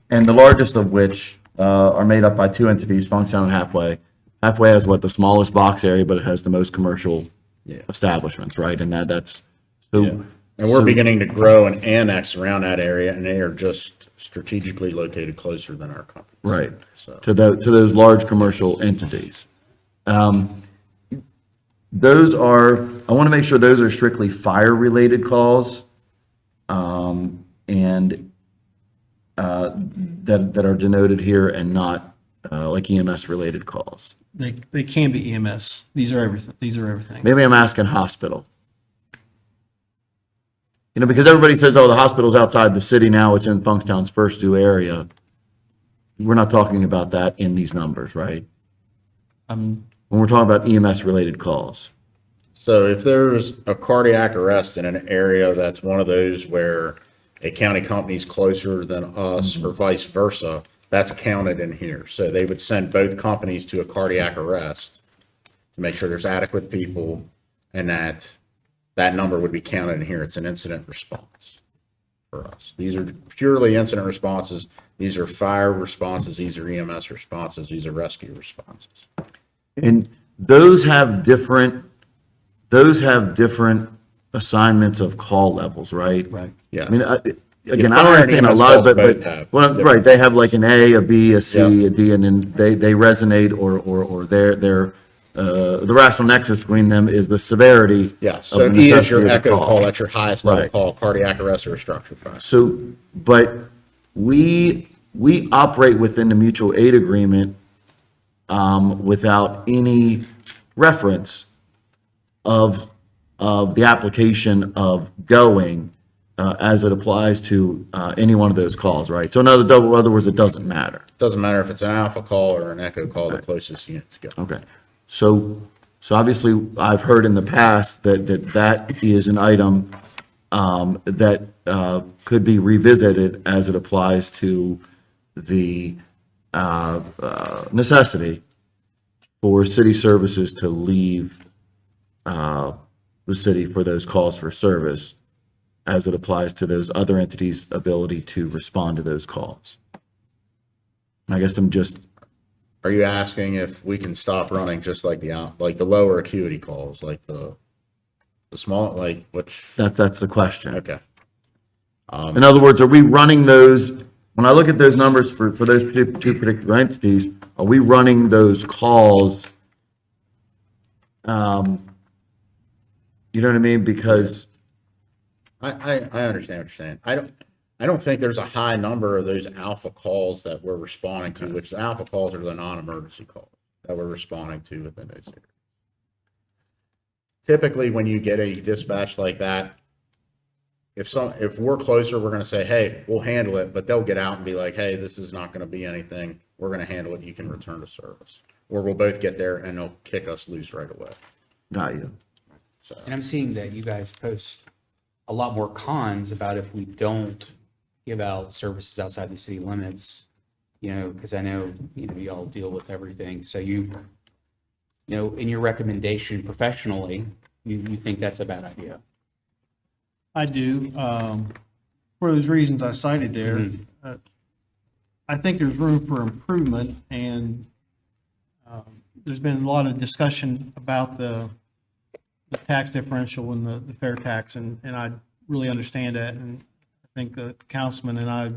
the largest of which are made up by two entities, Funkstown and Halfway. Halfway has the smallest box area, but it has the most commercial establishments, right? And that's so. Yeah. And we're beginning to grow and annex around that area, and they are just strategically located closer than our company. Right, So- to those large commercial entities. Those are, I want to make sure those are strictly fire-related calls, and that are denoted here and not like EMS-related calls. They can be EMS. These are everything. Maybe I'm asking hospital. Because everybody says, oh, the hospital's outside the city now, it's in Funkstown's first due area. We're not talking about that in these numbers, right? When we're talking about EMS-related calls. So if there's a cardiac arrest in an area that's one of those where a county company's closer than us or vice versa, that's counted in here. So they would send both companies to a cardiac arrest to make sure there's adequate people and that number would be counted in here. It's an incident response for us. These are purely incident responses. These are fire responses. These are EMS responses. These are rescue responses. And those have different assignments of call levels, right? Right. Yeah. I mean, again, I fire don't and understand a EMS lot of calls it, both but, have well, different- right, they have like an A, a B, a C, Yeah. a D, and then they resonate or their the rational nexus between them is the severity. Yeah. of So the E is necessity your of the echo call. That's your highest level Right. call, cardiac arrest or a structure fire. So, but we operate within the mutual aid agreement without any reference of the application of going as it applies to any one of those calls, right? So in other words, it doesn't matter. Doesn't matter if it's an alpha call or an echo call, the closest units go. Okay. So obviously, I've heard in the past that is an item that could be revisited as it applies to the necessity for city services to leave the city for those calls for service as it applies to those other entities' ability to respond to those calls. And I guess I'm just, Are you asking if we can stop running just like like the lower acuity calls, like the small, like which, That's the question. okay. In other words, are we running those, when I look at those numbers for those two particular entities, are we running those calls? You know what I mean? Because, I understand what you're saying. I don't think there's a high number of those alpha calls that we're responding to, which the alpha calls are the non-emergency calls that we're responding to within those areas. Typically, when you get a dispatch like that, if we're closer, we're going to say, hey, we'll handle it, but they'll get out and be like, hey, this is not going to be anything. We're going to handle it. You can return to service. Or we'll both get there and they'll kick us loose right away. got you. And I'm seeing that you guys post a lot more cons about if we don't give out services outside the city limits, you know, because I know, you know, y'all deal with everything. So you know, in your recommendation professionally, you think that's a bad idea. I do, for those reasons I cited there. I think there's room for improvement, and there's been a lot of discussion about the tax differential and the fair tax, and I really understand that, and I think the councilman and I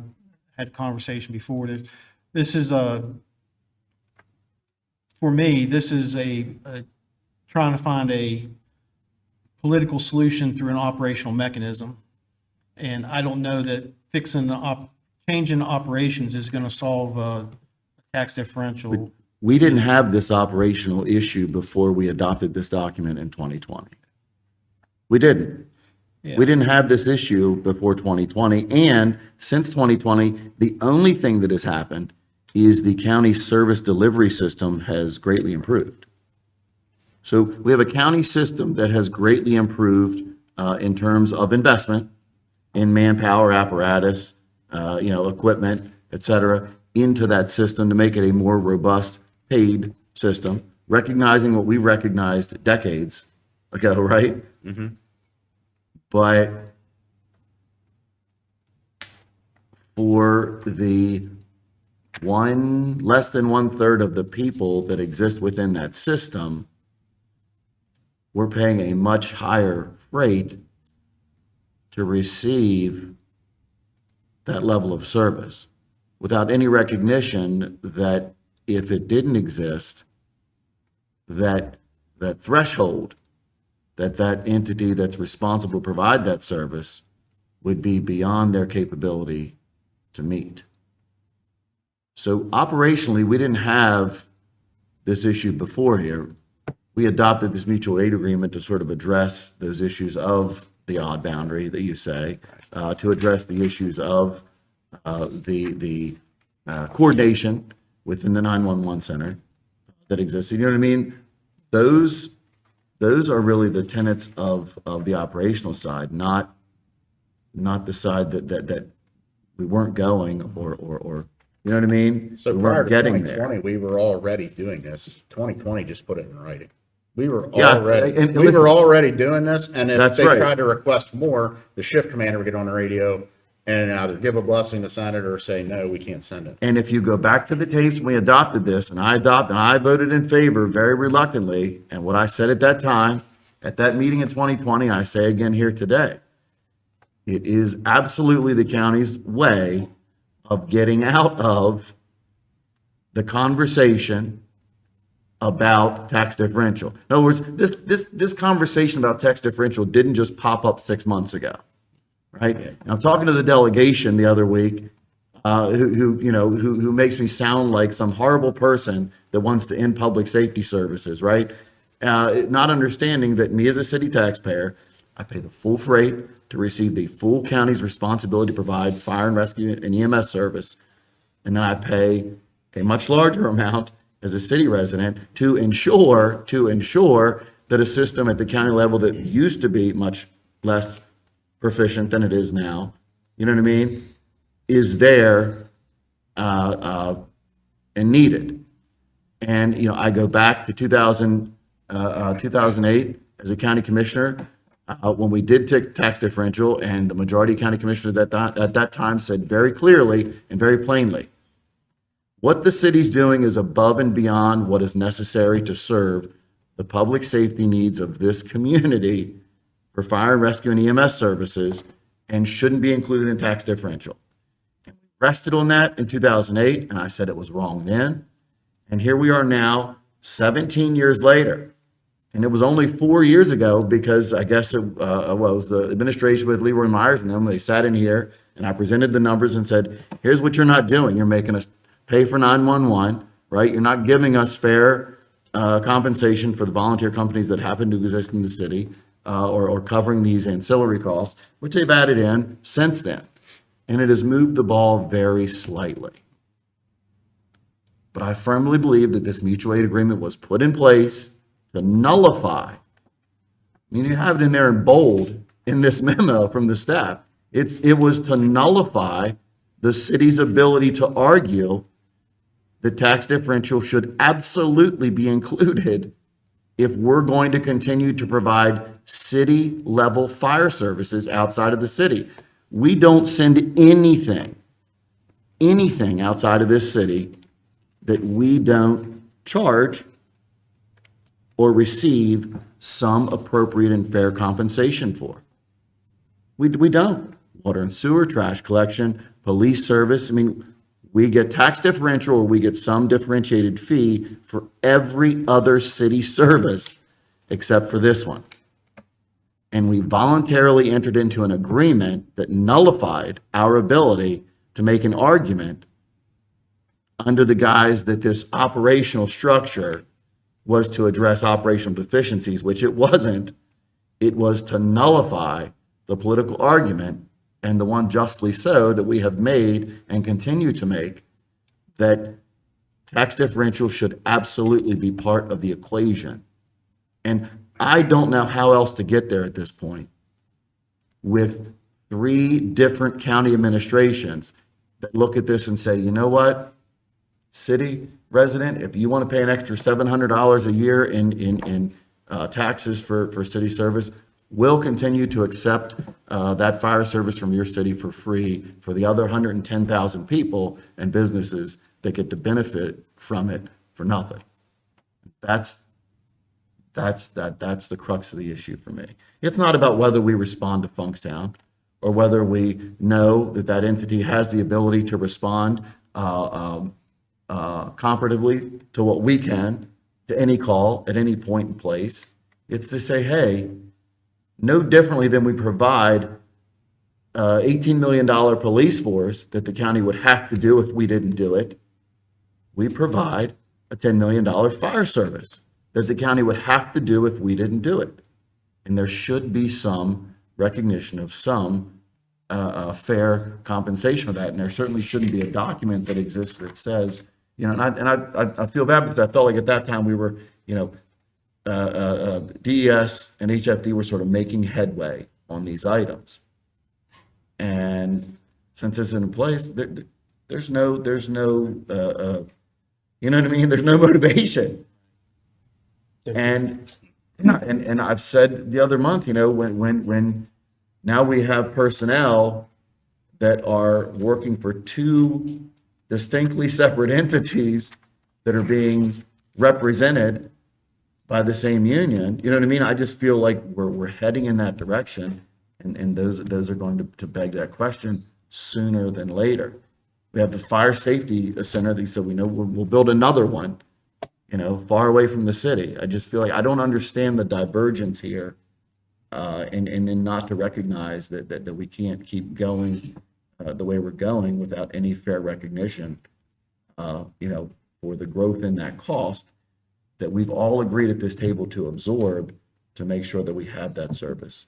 had a conversation before that this is for me, this is trying to find a political solution through an operational mechanism. And I don't know that changing operations is going to solve a tax differential. We didn't have this operational issue before we adopted this document in 2020. We didn't. Yeah. We didn't have this issue before 2020, and since 2020, the only thing that has happened is the county service delivery system has greatly improved. So we have a county system that has greatly improved in terms of investment in manpower, apparatus, equipment, et cetera, into that system to make it a more robust paid system, recognizing what we recognized decades ago, right? But for the less than 1/3 of the people that exist within that system, we're paying a much higher rate to receive that level of service without any recognition that if it didn't exist, that threshold, that entity that's responsible to provide that service would be beyond their capability to meet. So operationally, we didn't have this issue before here. We adopted this mutual aid agreement to sort of address those issues of the odd boundary that you say, to address the issues of the coordination within the 911 center that exists. You know what I mean? Those are really the tenets of the operational side, not the side that we weren't going or you know what I mean? So We prior weren't to getting 2020, there. we were already doing this. 2020 just put it in writing. We were Yeah, already, and we listen- were already doing this, and if That's they right. tried to request more, the shift commander would get on the radio and either give a blessing to send it or say, no, we can't send it. And if you go back to the tapes, when we adopted this, and I voted in favor very reluctantly, and what I said at that time, at that meeting in 2020, I say again here today, it is absolutely the county's way of getting out of the conversation about tax differential. In other words, this conversation about tax differential didn't just pop up 6 months ago, right? And I'm talking to the delegation the other week, who makes me sound like some horrible person that wants to end public safety services, right? Not understanding that me as a city taxpayer, I pay the full freight to receive the full county's responsibility to provide fire and rescue and EMS service. And then I pay a much larger amount as a city resident to ensure that a system at the county level that used to be much less proficient than it is now, you know what I mean, is there and needed. And, I go back to 2008 as a county commissioner, when we did take tax differential, and the majority of county commissioners at that time said very clearly and very plainly, What the city's doing is above and beyond what is necessary to serve the public safety needs of this community for fire and rescue and EMS services and shouldn't be included in tax differential. And we rested on that in 2008, and I said it was wrong then. And here we are now, 17 years later. And it was only 4 years ago because I guess it was the administration with Leroy Myers and them, they sat in here and I presented the numbers and said, here's what you're not doing. You're making us pay for 911, right? You're not giving us fair compensation for the volunteer companies that happen to exist in the city or covering these ancillary costs, which they've added in since then. And it has moved the ball very slightly. But I firmly believe that this mutual aid agreement was put in place to nullify. I mean, you have it in there in bold in this memo from the staff. It was to nullify the city's ability to argue that tax differential should absolutely be included if we're going to continue to provide city-level fire services outside of the city. We don't send anything outside of this city that we don't charge or receive some appropriate and fair compensation for. We don't. Water and sewer, trash collection, police service. I mean, we get tax differential or we get some differentiated fee for every other city service except for this one. And we voluntarily entered into an agreement that nullified our ability to make an argument under the guise that this operational structure was to address operational deficiencies, which it wasn't. It was to nullify the political argument, and the one justly so that we have made and continue to make, that tax differential should absolutely be part of the equation. And I don't know how else to get there at this point with 3 different county administrations that look at this and say, you know what, city resident, if you want to pay an extra $700 a year in taxes for city service, we'll continue to accept that fire service from your city for free for the other 110,000 people and businesses that get to benefit from it for nothing. That's the crux of the issue for me. It's not about whether we respond to Funkstown or whether we know that that entity has the ability to respond comparatively to what we can to any call at any point in place. It's to say, hey, no differently than we provide $18 million police force that the county would have to do if we didn't do it, we provide a $10 million fire service that the county would have to do if we didn't do it. And there should be some recognition of some fair compensation for that. And there certainly shouldn't be a document that exists that says, you know, and I feel bad because I felt like at that time we were, you know, DES and HFD were sort of making headway on these items. And since it's in place, there's no, you know what I mean? There's no motivation. And I've said the other month, you know, when now we have personnel that are working for 2 distinctly separate entities that are being represented by the same union, you know what I mean? I just feel like we're heading in that direction, and those are going to beg that question sooner than later. We have the fire safety center, so we know we'll build another one, you know, far away from the city. I just feel like I don't understand the divergence here, and then not to recognize that we can't keep going the way we're going without any fair recognition, you know, for the growth in that cost that we've all agreed at this table to absorb to make sure that we have that service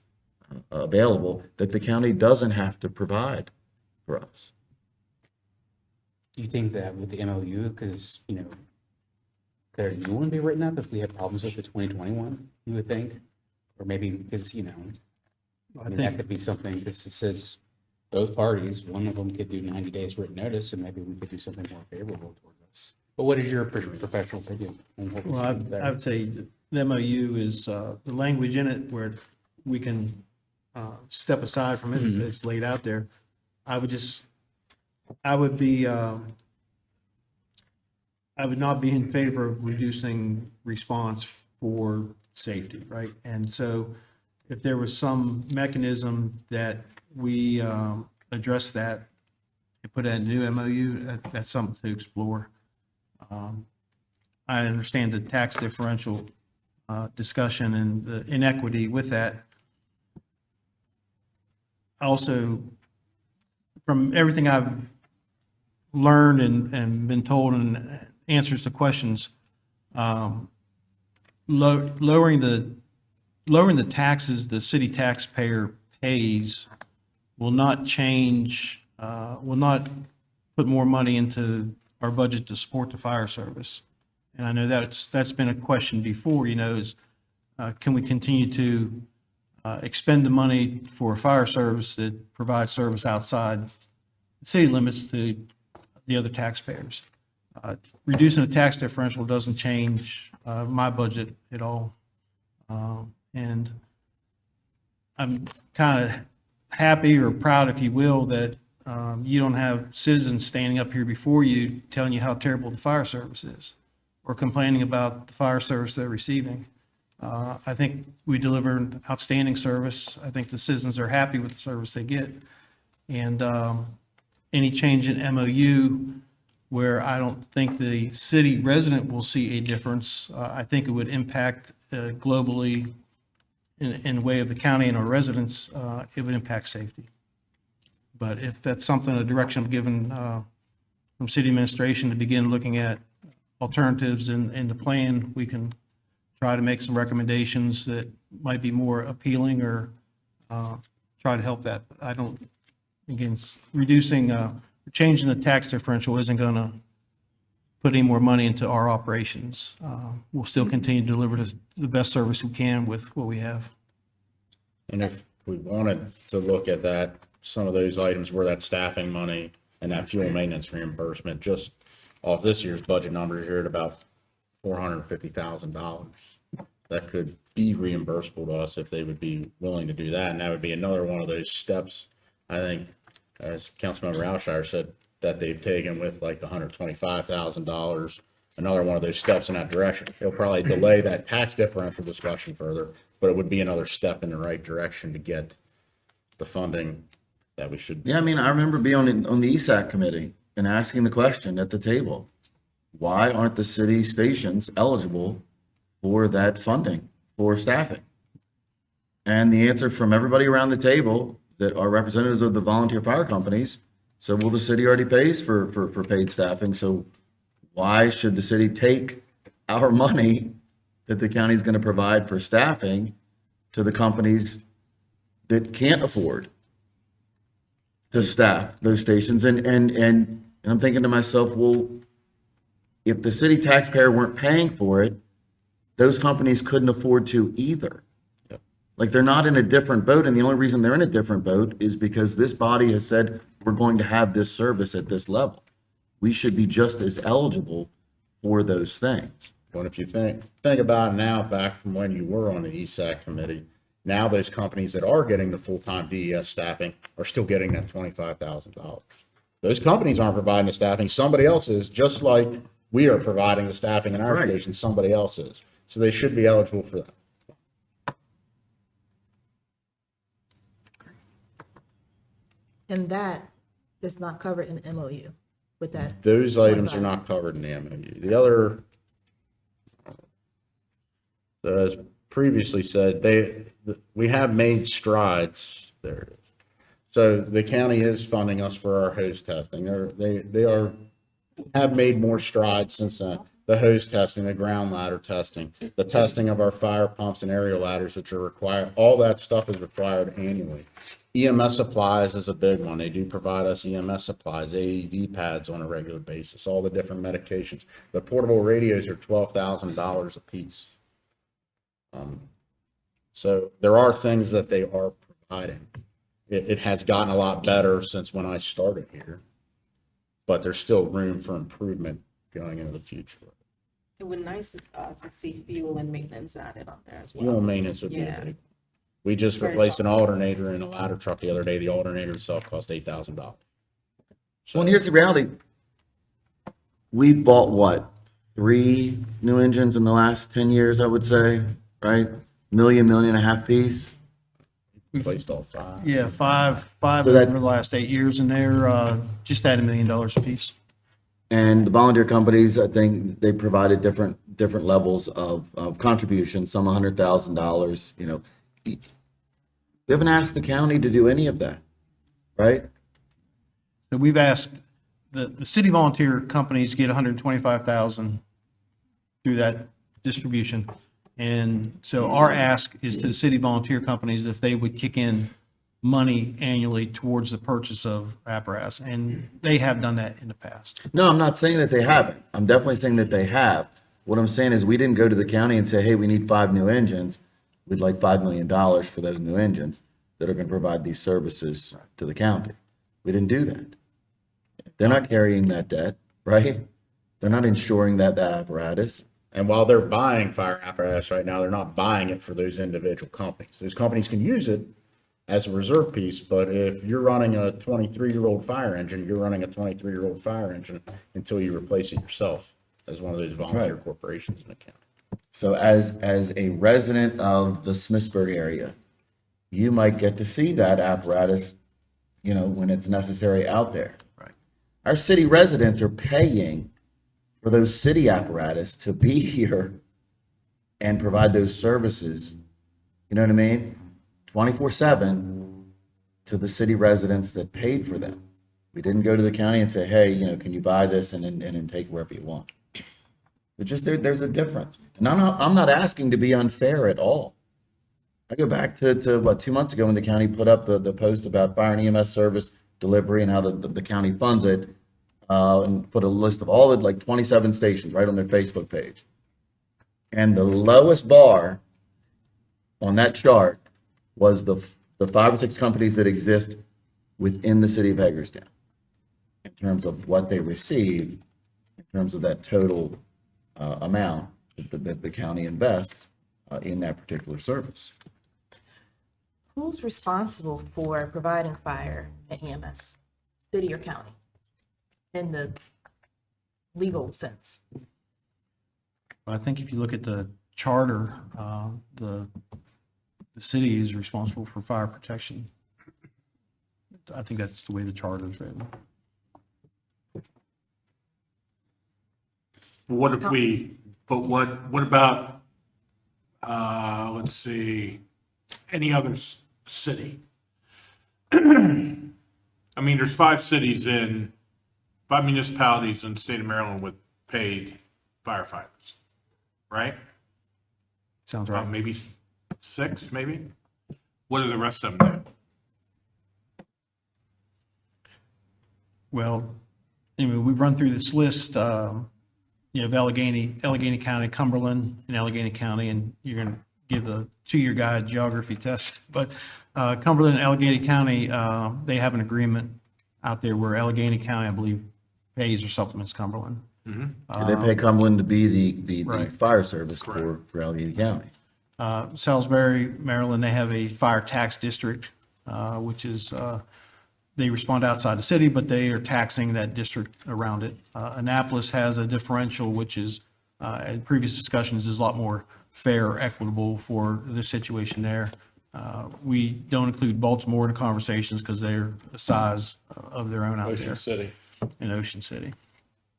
available that the county doesn't have to provide for us. Do you think that with the MOU, because, you know, could a new one be written up if we have problems with the 2021, you would think? Or maybe because, you know, I mean, that could be something, because it says both parties, one of them could do 90 days written notice, and maybe we could do something more favorable toward us. But what is your professional opinion? on what we Well, should do there? I would say the MOU is the language in it where we can step aside from it. It's laid out there. I would be I would not be in favor of reducing response for safety, right? And so if there was some mechanism that we address that and put in a new MOU, that's something to explore. I understand the tax differential discussion and the inequity with that. Also, from everything I've learned and been told and answers to questions, lowering the taxes the city taxpayer pays will not change, will not put more money into our budget to support the fire service. And I know that's been a question before, is can we continue to expend the money for a fire service that provides service outside the city limits to the other taxpayers? Reducing the tax differential doesn't change my budget at all. And I'm kind of happy or proud, if you will, that you don't have citizens standing up here before you telling you how terrible the fire service is or complaining about the fire service they're receiving. I think we deliver an outstanding service. I think the citizens are happy with the service they get. And any change in MOU where I don't think the city resident will see a difference, I think it would impact globally in the way of the county and our residents, it would impact safety. But if that's something, a direction I'm given from city administration to begin looking at alternatives in the plan, we can try to make some recommendations that might be more appealing or try to help that. But I don't, again, changing the tax differential isn't going to put any more money into our operations. We'll still continue to deliver the best service we can with what we have. And if we wanted to look at that, some of those items where that staffing money and that fuel maintenance reimbursement, just off this year's budget numbers, you're at about $450,000. That could be reimbursable to us if they would be willing to do that. And that would be another one of those steps, I think, as Councilmember Alshire said, that they've taken with like the $125,000, another one of those steps in that direction. It'll probably delay that tax differential discussion further, but it would be another step in the right direction to get the funding that we should. Yeah, I mean, I remember being on the ESAC committee and asking the question at the table, why aren't the city stations eligible for that funding for staffing? And the answer from everybody around the table that are representatives of the volunteer fire companies said, well, the city already pays for paid staffing, so why should the city take our money that the county is going to provide for staffing to the companies that can't afford to staff those stations? And I'm thinking to myself, well, if the city taxpayer weren't paying for it, those companies couldn't afford to either. Like, they're not in a different boat, and the only reason they're in a different boat is because this body has said we're going to have this service at this level. We should be just as eligible for those things. Well, if you think about it now, back from when you were on the ESAC committee, now those companies that are getting the full-time DES staffing are still getting that $25,000. Those companies aren't providing the staffing, somebody else is, just like we are providing the staffing in our Right. station, somebody else is. So they should be eligible for that. And that is not covered in the MOU with that. Those items are not covered in the MOU. The other, as previously said, we have made strides. There it is. So the county is funding us for our hose testing. They have made more strides since then. The hose testing, the ground ladder testing, the testing of our fire pumps and aerial ladders, which are required. All that stuff is required annually. EMS supplies is a big one. They do provide us EMS supplies, AED pads on a regular basis, all the different medications. The portable radios are $12,000 a piece. So there are things that they are providing. It has gotten a lot better since when I started here, but there's still room for improvement going into the future. It would be nice to see fuel and maintenance added on there as well. Fuel maintenance would be a Yeah. big. We just Very replaced an alternator in a ladder truck the other day. The alternator itself cost $8,000. Well, and here's the reality. We've bought what, 3 new engines in the last 10 years, I would say, right? Million and a half piece. Replaced all 5. Yeah, five So that- over the last 8 years, and they're just at $1 million apiece. And the volunteer companies, I think they provided different levels of contribution, some $100,000, you know. We haven't asked the county to do any of that, right? So we've asked, the city volunteer companies get 125,000 through that distribution. And so our ask is to the city volunteer companies if they would kick in money annually towards the purchase of apparatus, and they have done that in the past. No, I'm not saying that they haven't. I'm definitely saying that they have. What I'm saying is we didn't go to the county and say, hey, we need 5 new engines. We'd like $5 million for those new engines that are going to provide these services to the county. We didn't do that. They're not carrying that debt, right? They're not insuring that apparatus. And while they're buying fire apparatus right now, they're not buying it for those individual companies. Those companies can use it as a reserve piece, but if you're running a 23-year-old fire engine, you're running a 23-year-old fire engine until you replace it yourself as one of those volunteer right. corporations in the county. So as a resident of the Smithsburg area, you might get to see that apparatus, you know, when it's necessary out there. Right. Our city residents are paying for those city apparatus to be here and provide those services. You know what I mean? 24/7 to the city residents that paid for them. We didn't go to the county and say, hey, you know, can you buy this and then take wherever you want. It's just there's a difference. And I'm not asking to be unfair at all. I go back to what, 2 months ago when the county put up the post about fire and EMS service delivery and how the county funds it, and put a list of all the like 27 stations right on their Facebook page. And the lowest bar on that chart was the 5 or 6 companies that exist within the city of Hagerstown in terms of what they receive, in terms of that total amount that the county invests in that particular service. Who's responsible for providing fire and EMS, city or county, in the legal sense? I think if you look at the charter, the city is responsible for fire protection. I think that's the way the charter is written. What if we, but what about, let's see, any other city? I mean, there's 5 municipalities in the state of Maryland with paid firefighters, right? Sounds right. Maybe 6, maybe? What do the rest of them do? Well, anyway, we run through this list, you know, of Allegheny County, Cumberland, and Allegheny County, and you're going to give the 2-year guide geography test. But Cumberland and Allegheny County, they have an agreement out there where Allegheny County, I believe, pays or supplements Cumberland. They pay Cumberland to be the Right. fire service for Allegheny County. Salisbury, Maryland, they have a fire tax district, which is, they respond outside the city, but they are taxing that district around it. Annapolis has a differential, which is, in previous discussions, is a lot more fair, equitable for the situation there. We don't include Baltimore in the conversations because they're the size of their own out there. City. In Ocean City,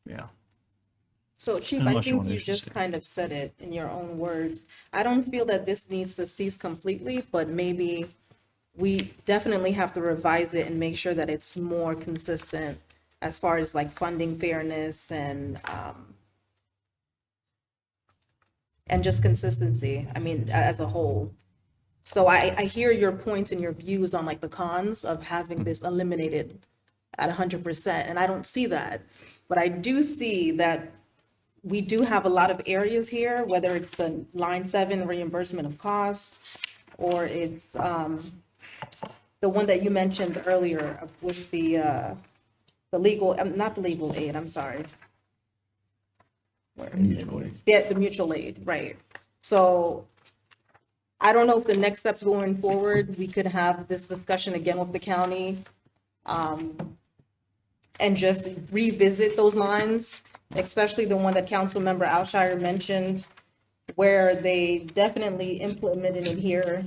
yeah. So Chief, I Unless you think want you to just say. kind of said it in your own words. I don't feel that this needs to cease completely, but maybe we definitely have to revise it and make sure that it's more consistent as far as like funding fairness and just consistency, I mean, as a whole. So I hear your points and your views on like the cons of having this eliminated at 100%, and I don't see that. But I do see that we do have a lot of areas here, whether it's the line 7 reimbursement of costs, or it's the one that you mentioned earlier with the legal, not the legal aid, I'm sorry. Where is it? Yeah, the mutual aid, right. So I don't know if the next steps going forward, we could have this discussion again with the county. and just revisit those lines, especially the one that Councilmember Alshire mentioned, where they definitely implemented in here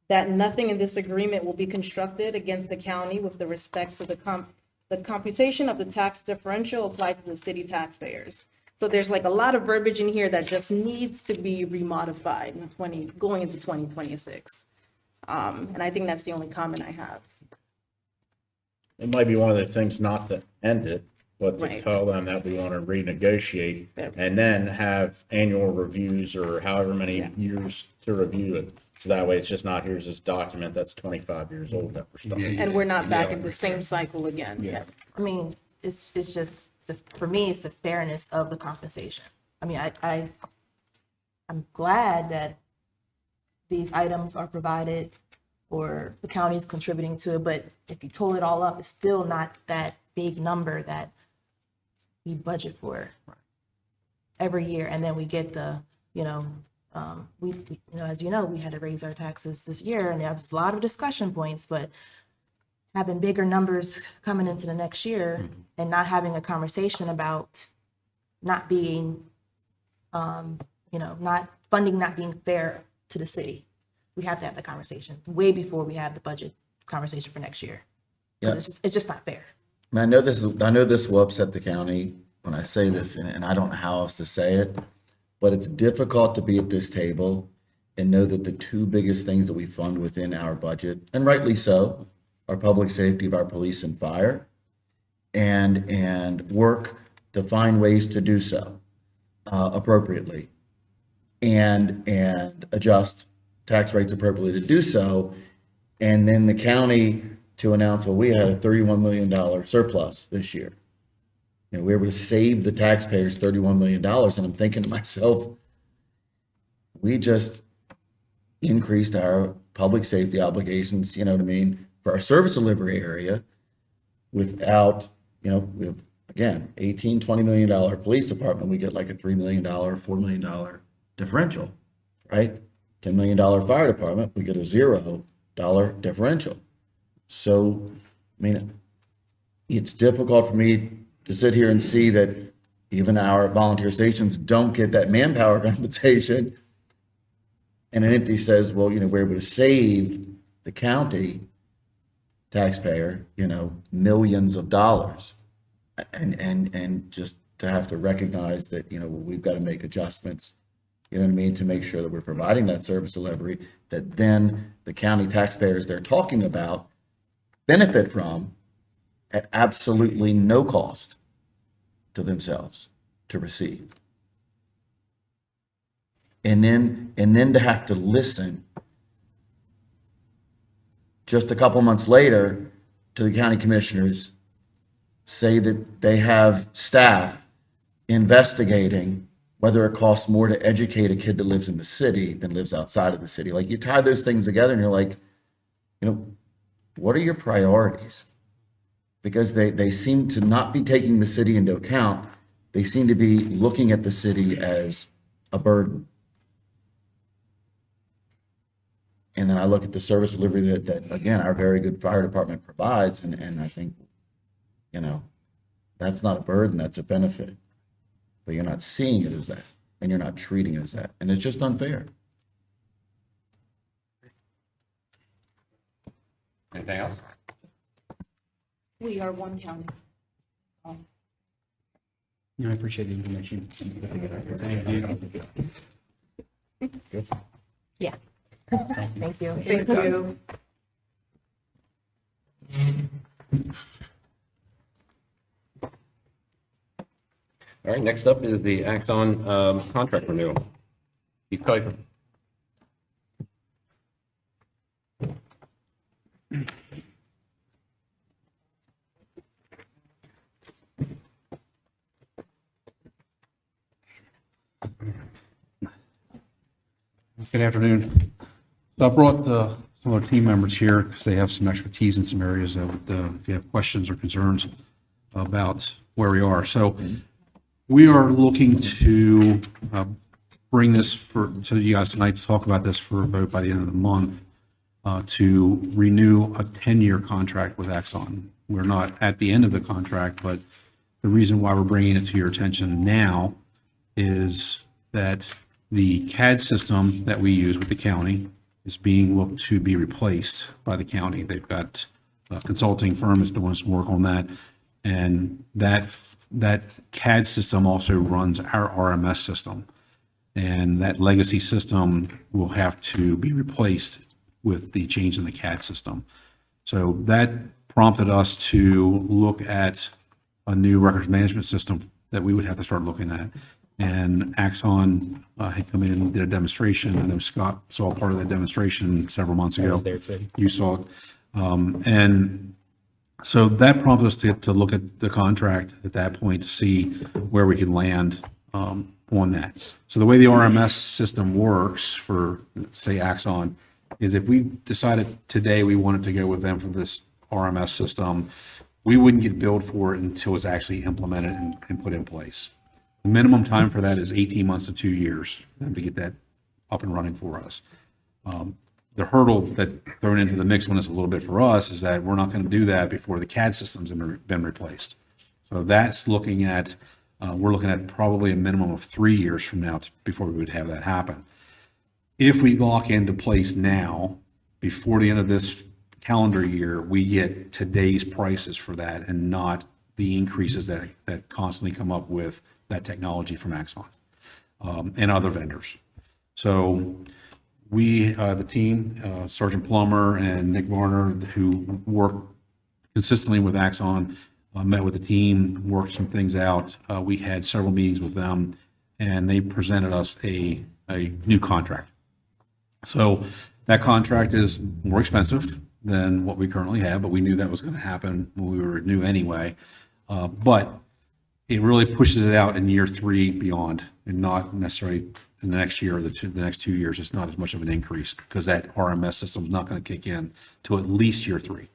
that nothing in this agreement will be constructed against the county with the respect to the computation of the tax differential applied to the city taxpayers. So there's like a lot of verbiage in here that just needs to be remodified in going into 2026. And I think that's the only comment I have. It might be one of those things not to end it, but to Right. tell them that we want to renegotiate Yep. and then have annual reviews or however many years to review it. So that way it's just not, here's this document that's 25 years old that we're stuck with. And we're not back in the same cycle again. Yeah. I mean, it's just, for me, it's the fairness of the compensation. I mean, I'm glad that these items are provided or the county's contributing to it, but if you total it all up, it's still not that big number that we budget for every year. And then we get the, we as you know, we had to raise our taxes this year and there was a lot of discussion points, but having bigger numbers coming into the next year and not having a conversation about not being, not funding, not being fair to the city. We have to have the conversation way before we have the budget conversation for next year. 'Cause it's just not fair. And I know this will upset the county when I say this, and I don't know how else to say it, but it's difficult to be at this table and know that the two biggest things that we fund within our budget, and rightly so, are public safety of our police and fire, and work to find ways to do so appropriately, and adjust tax rates appropriately to do so, and then the county to announce, well, we had a $31 million surplus this year. We were able to save the taxpayers $31 million, and I'm thinking to myself, we just increased our public safety obligations, you know what I mean, for our service delivery area without, we have, again, $18-20 million police department, we get like a $3 million, $4 million differential, right? $10 million fire department, we get a $0 differential. So, I mean, it's difficult for me to sit here and see that even our volunteer stations don't get that manpower compensation. And an entity says, well, we're able to save the county taxpayer, millions of dollars. And just to have to recognize that, we've got to make adjustments, you know what I mean, to make sure that we're providing that service delivery that then the county taxpayers they're talking about benefit from at absolutely no cost to themselves to receive. And then to have to listen just a couple months later to the county commissioners say that they have staff investigating whether it costs more to educate a kid that lives in the city than lives outside of the city. Like, you tie those things together and you're like, what are your priorities? Because they seem to not be taking the city into account. They seem to be looking at the city as a burden. And then I look at the service delivery that again, our very good fire department provides, and I think, that's not a burden, that's a benefit. But you're not seeing it as that, and you're not treating it as that, and it's just unfair. Anything else? We are one county. I appreciate the information. Yeah. Thank you. Thank you. All right, next up is the Axon contract renewal. Keith Kuiper. Good afternoon. So I brought some of our team members here because they have some expertise in some areas that if you have questions or concerns about where we are. So we are looking to bring this to you guys tonight to talk about this for a vote by the end of the month. to renew a 10-year contract with Axon. We're not at the end of the contract, but the reason why we're bringing it to your attention now is that the CAD system that we use with the county is being looked to be replaced by the county. They've got a consulting firm that's doing some work on that. And that CAD system also runs our RMS system. And that legacy system will have to be replaced with the change in the CAD system. So that prompted us to look at a new records management system that we would have to start looking at. And Axon had come in and did a demonstration. I know Scott saw part of that demonstration several months ago. I was there too. You saw it. And so that prompted us to look at the contract at that point to see where we could land on that. So the way the RMS system works for, say, Axon, is if we decided today we wanted to go with them for this RMS system, we wouldn't get billed for it until it's actually implemented and put in place. The minimum time for that is 18 months to 2 years for them to get that up and running for us. The hurdle that thrown into the mix when it's a little bit for us is that we're not going to do that before the CAD systems have been replaced. So that's looking at, we're looking at probably a minimum of 3 years from now before we would have that happen. If we lock into place now, before the end of this calendar year, we get today's prices for that and not the increases that constantly come up with that technology from Axon and other vendors. So we, the team, Sergeant Plummer and Nick Varner, who work consistently with Axon, met with the team, worked some things out. We had several meetings with them, and they presented us a new contract. So that contract is more expensive than what we currently have, but we knew that was going to happen when we were new anyway. But it really pushes it out in year 3 beyond, and not necessarily in the next year or the next 2 years. It's not as much of an increase because that RMS system is not going to kick in till at least year 3.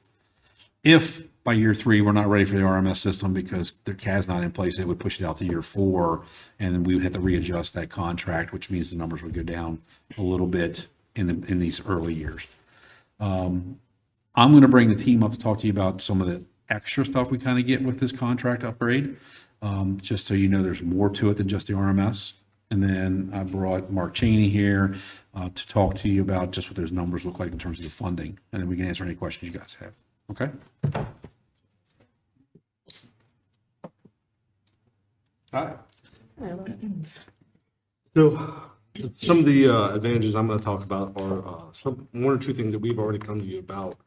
If by year 3 we're not ready for the RMS system because the CAD's not in place, it would push it out to year 4, and then we would have to readjust that contract, which means the numbers would go down a little bit in these early years. I'm going to bring the team up to talk to you about some of the extra stuff we kind of get with this contract upgrade, just so you know there's more to it than just the RMS. And then I brought Mark Cheney here to talk to you about just what those numbers look like in terms of the funding, and then we can answer any questions you guys have. Okay? Hi. So some of the advantages I'm going to talk about are one or two things that we've already come to you about.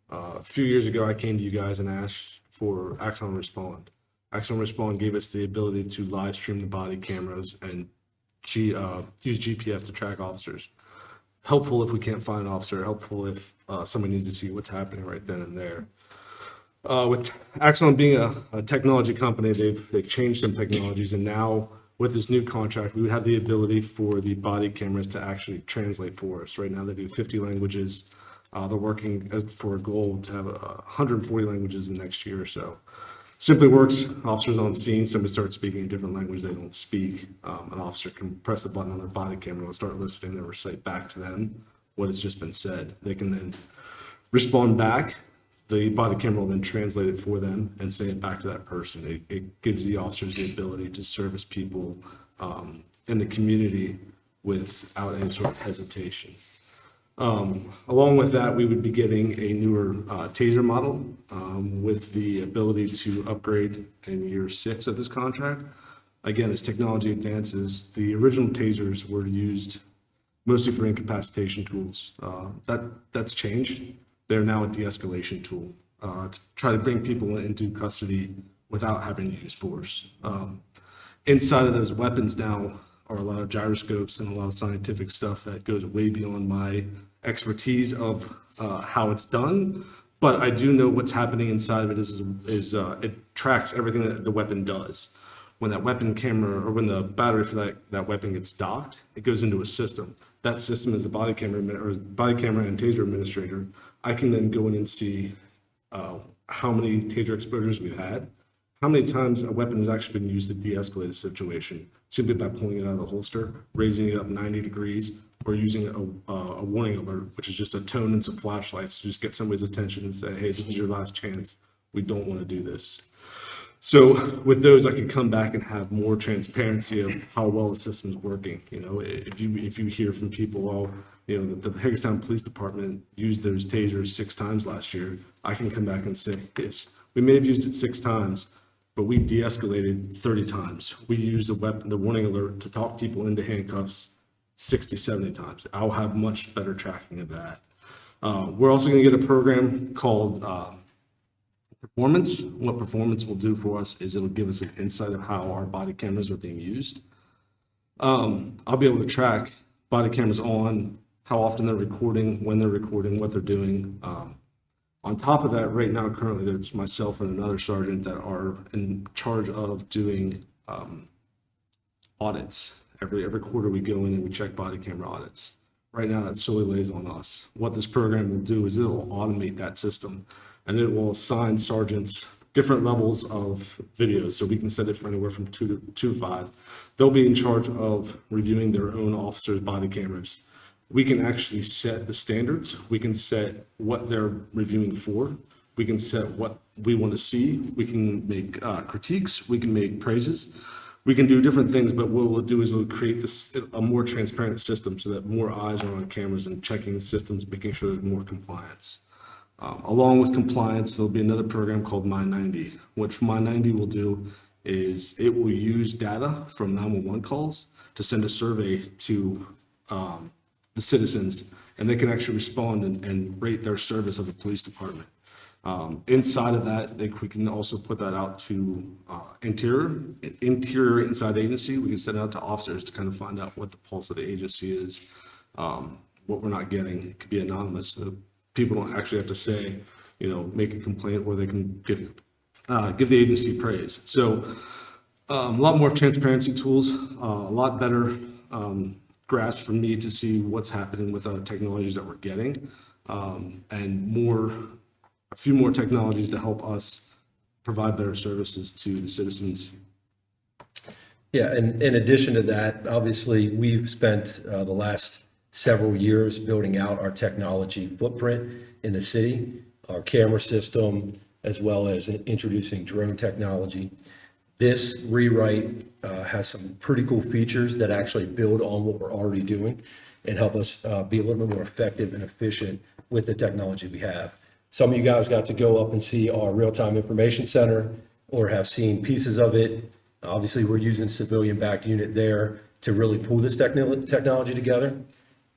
A few years ago, I came to you guys and asked for Axon Respond. Axon Respond gave us the ability to live stream the body cameras and use GPS to track officers. Helpful if we can't find an officer, helpful if somebody needs to see what's happening right then and there. With Axon being a technology company, they've changed some technologies, and now with this new contract, we would have the ability for the body cameras to actually translate for us. Right now, they do 50 languages. They're working for a goal to have 140 languages in the next year or so. Simply works, officers on scene, somebody starts speaking a different language they don't speak. An officer can press a button on their body camera and start listening and recite back to them what has just been said. They can then respond back. The body camera will then translate it for them and say it back to that person. It gives the officers the ability to service people in the community without any sort of hesitation. Along with that, we would be getting a newer TASER model with the ability to upgrade in year 6 of this contract. Again, as technology advances, the original TASERs were used mostly for incapacitation tools. That's changed. They're now a de-escalation tool to try to bring people into custody without having to use force. Inside of those weapons now are a lot of gyroscopes and a lot of scientific stuff that goes way beyond my expertise of how it's done. But I do know what's happening inside of it is it tracks everything that the weapon does. When that weapon camera or when the battery for that weapon gets docked, it goes into a system. That system is the body camera and TASER administrator. I can then go in and see how many TASER exposures we've had, how many times a weapon has actually been used to de-escalate a situation, simply by pulling it out of the holster, raising it up 90 degrees, or using a warning alert, which is just a tone and some flashlights to just get somebody's attention and say, hey, this is your last chance. We don't want to do this. So with those, I could come back and have more transparency of how well the system's working. You know, if you hear from people, well, you know, the Hagerstown Police Department used those tasers 6 times last year, I can come back and say, yes, we may have used it 6 times, but we de-escalated 30 times. We used the warning alert to talk people into handcuffs 60, 70 times. I'll have much better tracking of that. We're also going to get a program called Performance. What Performance will do for us is it'll give us an insight of how our body cameras are being used. I'll be able to track body cameras on, how often they're recording, when they're recording, what they're doing. On top of that, right now, currently, there's myself and another sergeant that are in charge of doing audits. Every quarter we go in and we check body camera audits. Right now, that solely lays on us. What this program will do is it'll automate that system, and it will assign sergeants different levels of videos. So we can set it for anywhere from 2 to 5. They'll be in charge of reviewing their own officers' body cameras. We can actually set the standards. We can set what they're reviewing for. We can set what we want to see. We can make critiques. We can make praises. We can do different things, but what we'll do is we'll create a more transparent system so that more eyes are on cameras and checking the systems, making sure there's more compliance. Along with compliance, there'll be another program called My90. What My90 will do is it will use data from 911 calls to send a survey to the citizens, and they can actually respond and rate their service of the police department. Inside of that, we can also put that out to interior inside agency. We can send it out to officers to kind of find out what the pulse of the agency is, what we're not getting. It could be anonymous, so people don't actually have to say, you know, make a complaint, or they can give the agency praise. So a lot more transparency tools, a lot better grasp for me to see what's happening with our technologies that we're getting, and a few more technologies to help us provide better services to the citizens. Yeah, and in addition to that, obviously, we've spent the last several years building out our technology footprint in the city, our camera system, as well as introducing drone technology. This rewrite has some pretty cool features that actually build on what we're already doing and help us be a little bit more effective and efficient with the technology we have. Some of you guys got to go up and see our real-time information center or have seen pieces of it. Obviously, we're using a civilian-backed unit there to really pull this technology together.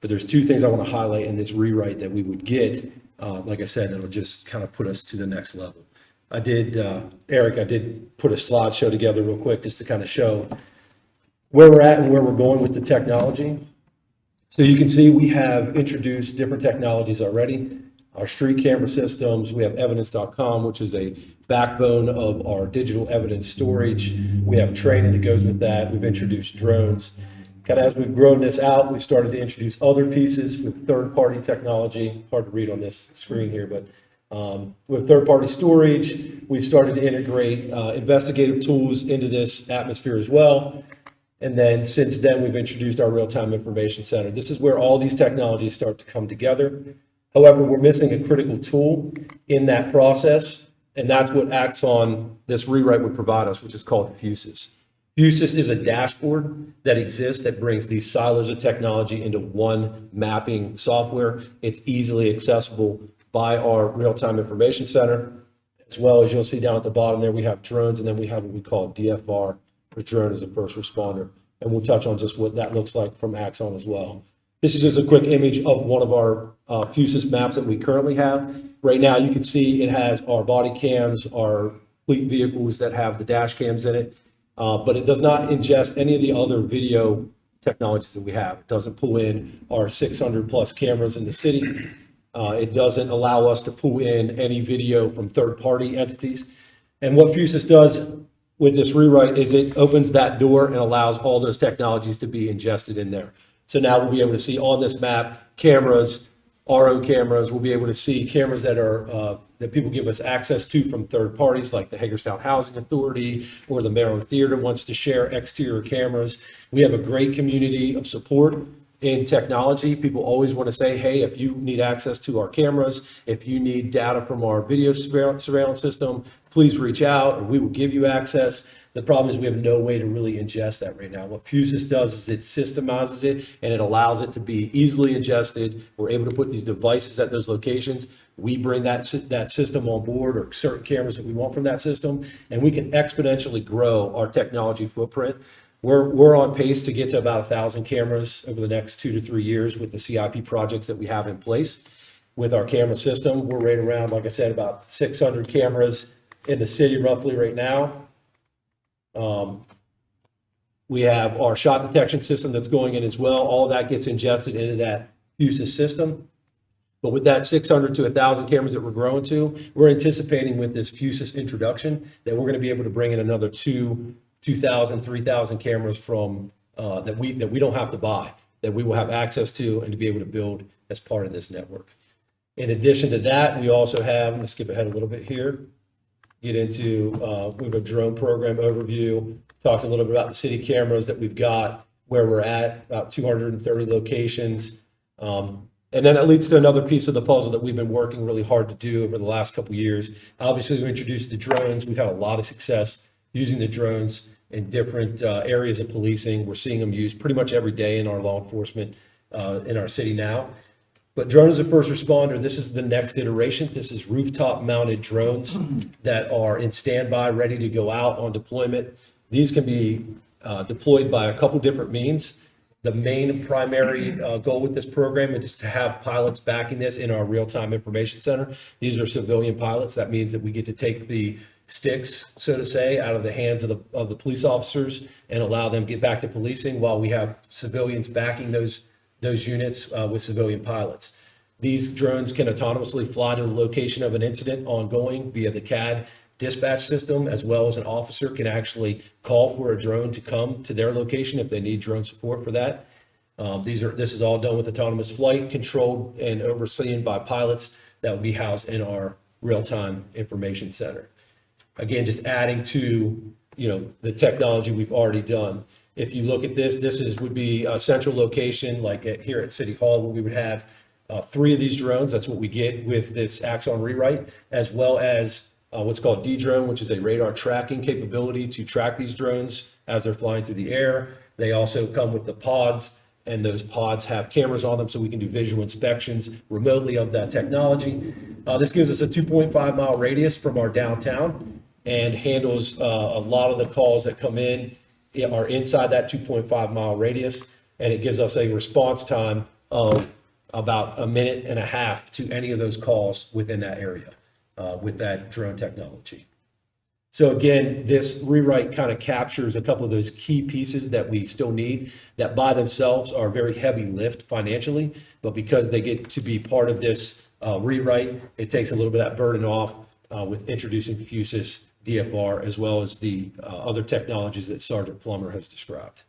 But there's 2 things I want to highlight in this rewrite that we would get. Like I said, that'll just kind of put us to the next level. Eric, I did put a slideshow together real quick just to kind of show where we're at and where we're going with the technology. So you can see we have introduced different technologies already. Our street camera systems, we have evidence.com, which is a backbone of our digital evidence storage. We have training that goes with that. We've introduced drones. Kind of as we've grown this out, we've started to introduce other pieces with third-party technology. Hard to read on this screen here, but with third-party storage, we've started to integrate investigative tools into this atmosphere as well. And then since then, we've introduced our real-time information center. This is where all these technologies start to come together. However, we're missing a critical tool in that process, and that's what Axon, this rewrite, would provide us, which is called Fusus. Fusus is a dashboard that exists that brings these silos of technology into one mapping software. It's easily accessible by our real-time information center, as well as you'll see down at the bottom there, we have drones, and then we have what we call DFR, which drone is a first responder. And we'll touch on just what that looks like from Axon as well. This is just a quick image of one of our Fusus maps that we currently have. Right now, you can see it has our body cams, our fleet vehicles that have the dash cams in it, but it does not ingest any of the other video technologies that we have. It doesn't pull in our 600 plus cameras in the city. It doesn't allow us to pull in any video from third-party entities. And what Fusus does with this rewrite is it opens that door and allows all those technologies to be ingested in there. So now we'll be able to see on this map cameras our own cameras. We'll be able to see cameras that are, that people give us access to from third parties, like the Hagerstown Housing Authority or the Maryland Theater wants to share exterior cameras. We have a great community of support in technology. People always want to say, hey, if you need access to our cameras, if you need data from our video surveillance system, please reach out or we will give you access. The problem is we have no way to really ingest that right now. What Fusus does is it systemizes it and it allows it to be easily ingested. We're able to put these devices at those locations. We bring that system on board or certain cameras that we want from that system, and we can exponentially grow our technology footprint. We're on pace to get to about 1,000 cameras over the next 2 to 3 years with the CIP projects that we have in place. With our camera system, we're right around, like I said, about 600 cameras in the city roughly right now. We have our shot detection system that's going in as well. All of that gets ingested into that Fusus system. But with that 600 to 1,000 cameras that we're growing to, we're anticipating with this Fusus introduction that we're going to be able to bring in another 2,000, 3,000 cameras from that we don't have to buy, that we will have access to and to be able to build as part of this network. In addition to that, we also have, I'm going to skip ahead a little bit here, get into, we have a drone program overview, talked a little bit about the city cameras that we've got, where we're at, about 230 locations. And then that leads to another piece of the puzzle that we've been working really hard to do over the last couple of years. Obviously, we introduced the drones. We've had a lot of success using the drones in different areas of policing. We're seeing them used pretty much every day in our law enforcement in our city now. But drone as a first responder, this is the next iteration. This is rooftop mounted drones that are in standby, ready to go out on deployment. These can be deployed by a couple different means. The main primary goal with this program is to have pilots backing this in our real-time information center. These are civilian pilots. That means that we get to take the sticks, so to say, out of the hands of the police officers and allow them to get back to policing while we have civilians backing those units with civilian pilots. These drones can autonomously fly to the location of an incident ongoing via the CAD dispatch system, as well as an officer can actually call for a drone to come to their location if they need drone support for that. This is all done with autonomous flight, controlled and overseen by pilots that will be housed in our real-time information center. Again, just adding to, the technology we've already done. If you look at this would be a central location like here at City Hall, where we would have 3 of these drones. That's what we get with this Axon rewrite, as well as what's called D-Drone, which is a radar tracking capability to track these drones as they're flying through the air. They also come with the pods, and those pods have cameras on them so we can do visual inspections remotely of that technology. This gives us a 2.5 mile radius from our downtown and handles a lot of the calls that come in are inside that 2.5 mile radius, and it gives us a response time of about 1.5 minutes to any of those calls within that area with that drone technology. So again, this rewrite kind of captures a couple of those key pieces that we still need that by themselves are very heavy lift financially, but because they get to be part of this rewrite, it takes a little bit of that burden off with introducing Fusus, DFR, as well as the other technologies that Sergeant Plummer has described.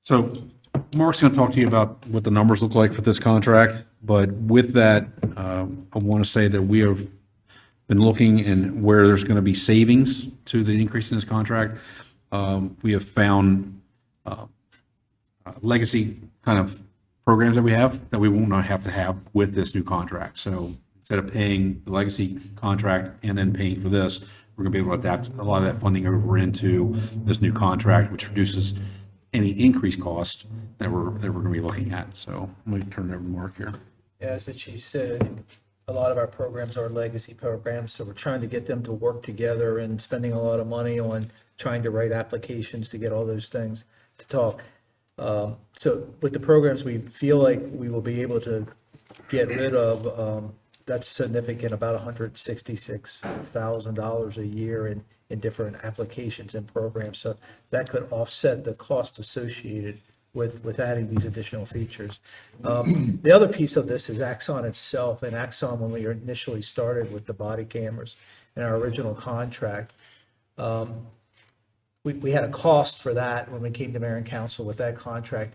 So Mark's going to talk to you about what the numbers look like for this contract, but with that, I want to say that we have been looking and where there's going to be savings to the increase in this contract. We have found legacy kind of programs that we have that we won't have to have with this new contract. So instead of paying the legacy contract and then paying for this, we're going to be able to adapt a lot of that funding over into this new contract, which reduces any increased cost that we're going to be looking at. So let me turn it over to Mark here. Yeah, as the chief said, a lot of our programs are legacy programs, so we're trying to get them to work together and spending a lot of money on trying to write applications to get all those things to talk. So with the programs, we feel like we will be able to get rid of, that's significant, about $166,000 a year in different applications and programs. So that could offset the cost associated with adding these additional features. The other piece of this is Axon itself. And Axon, when we initially started with the body cameras in our original contract, We had a cost for that when we came to mayor and council with that contract.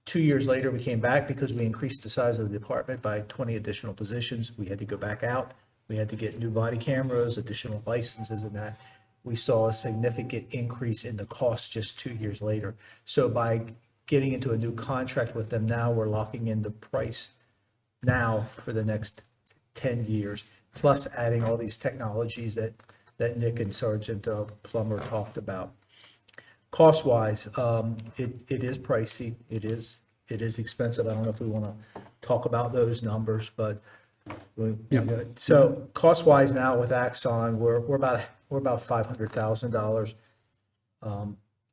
2 years later, we came back because we increased the size of the department by 20 additional positions. We had to go back out. We had to get new body cameras, additional licenses and that. We saw a significant increase in the cost just 2 years later. So by getting into a new contract with them now, we're locking in the price now for the next 10 years, plus adding all these technologies that Nick and Sergeant Plummer talked about. Cost-wise, it is pricey. It is expensive. I don't know if we want to talk about those numbers, but so cost-wise now with Axon, we're about $500,000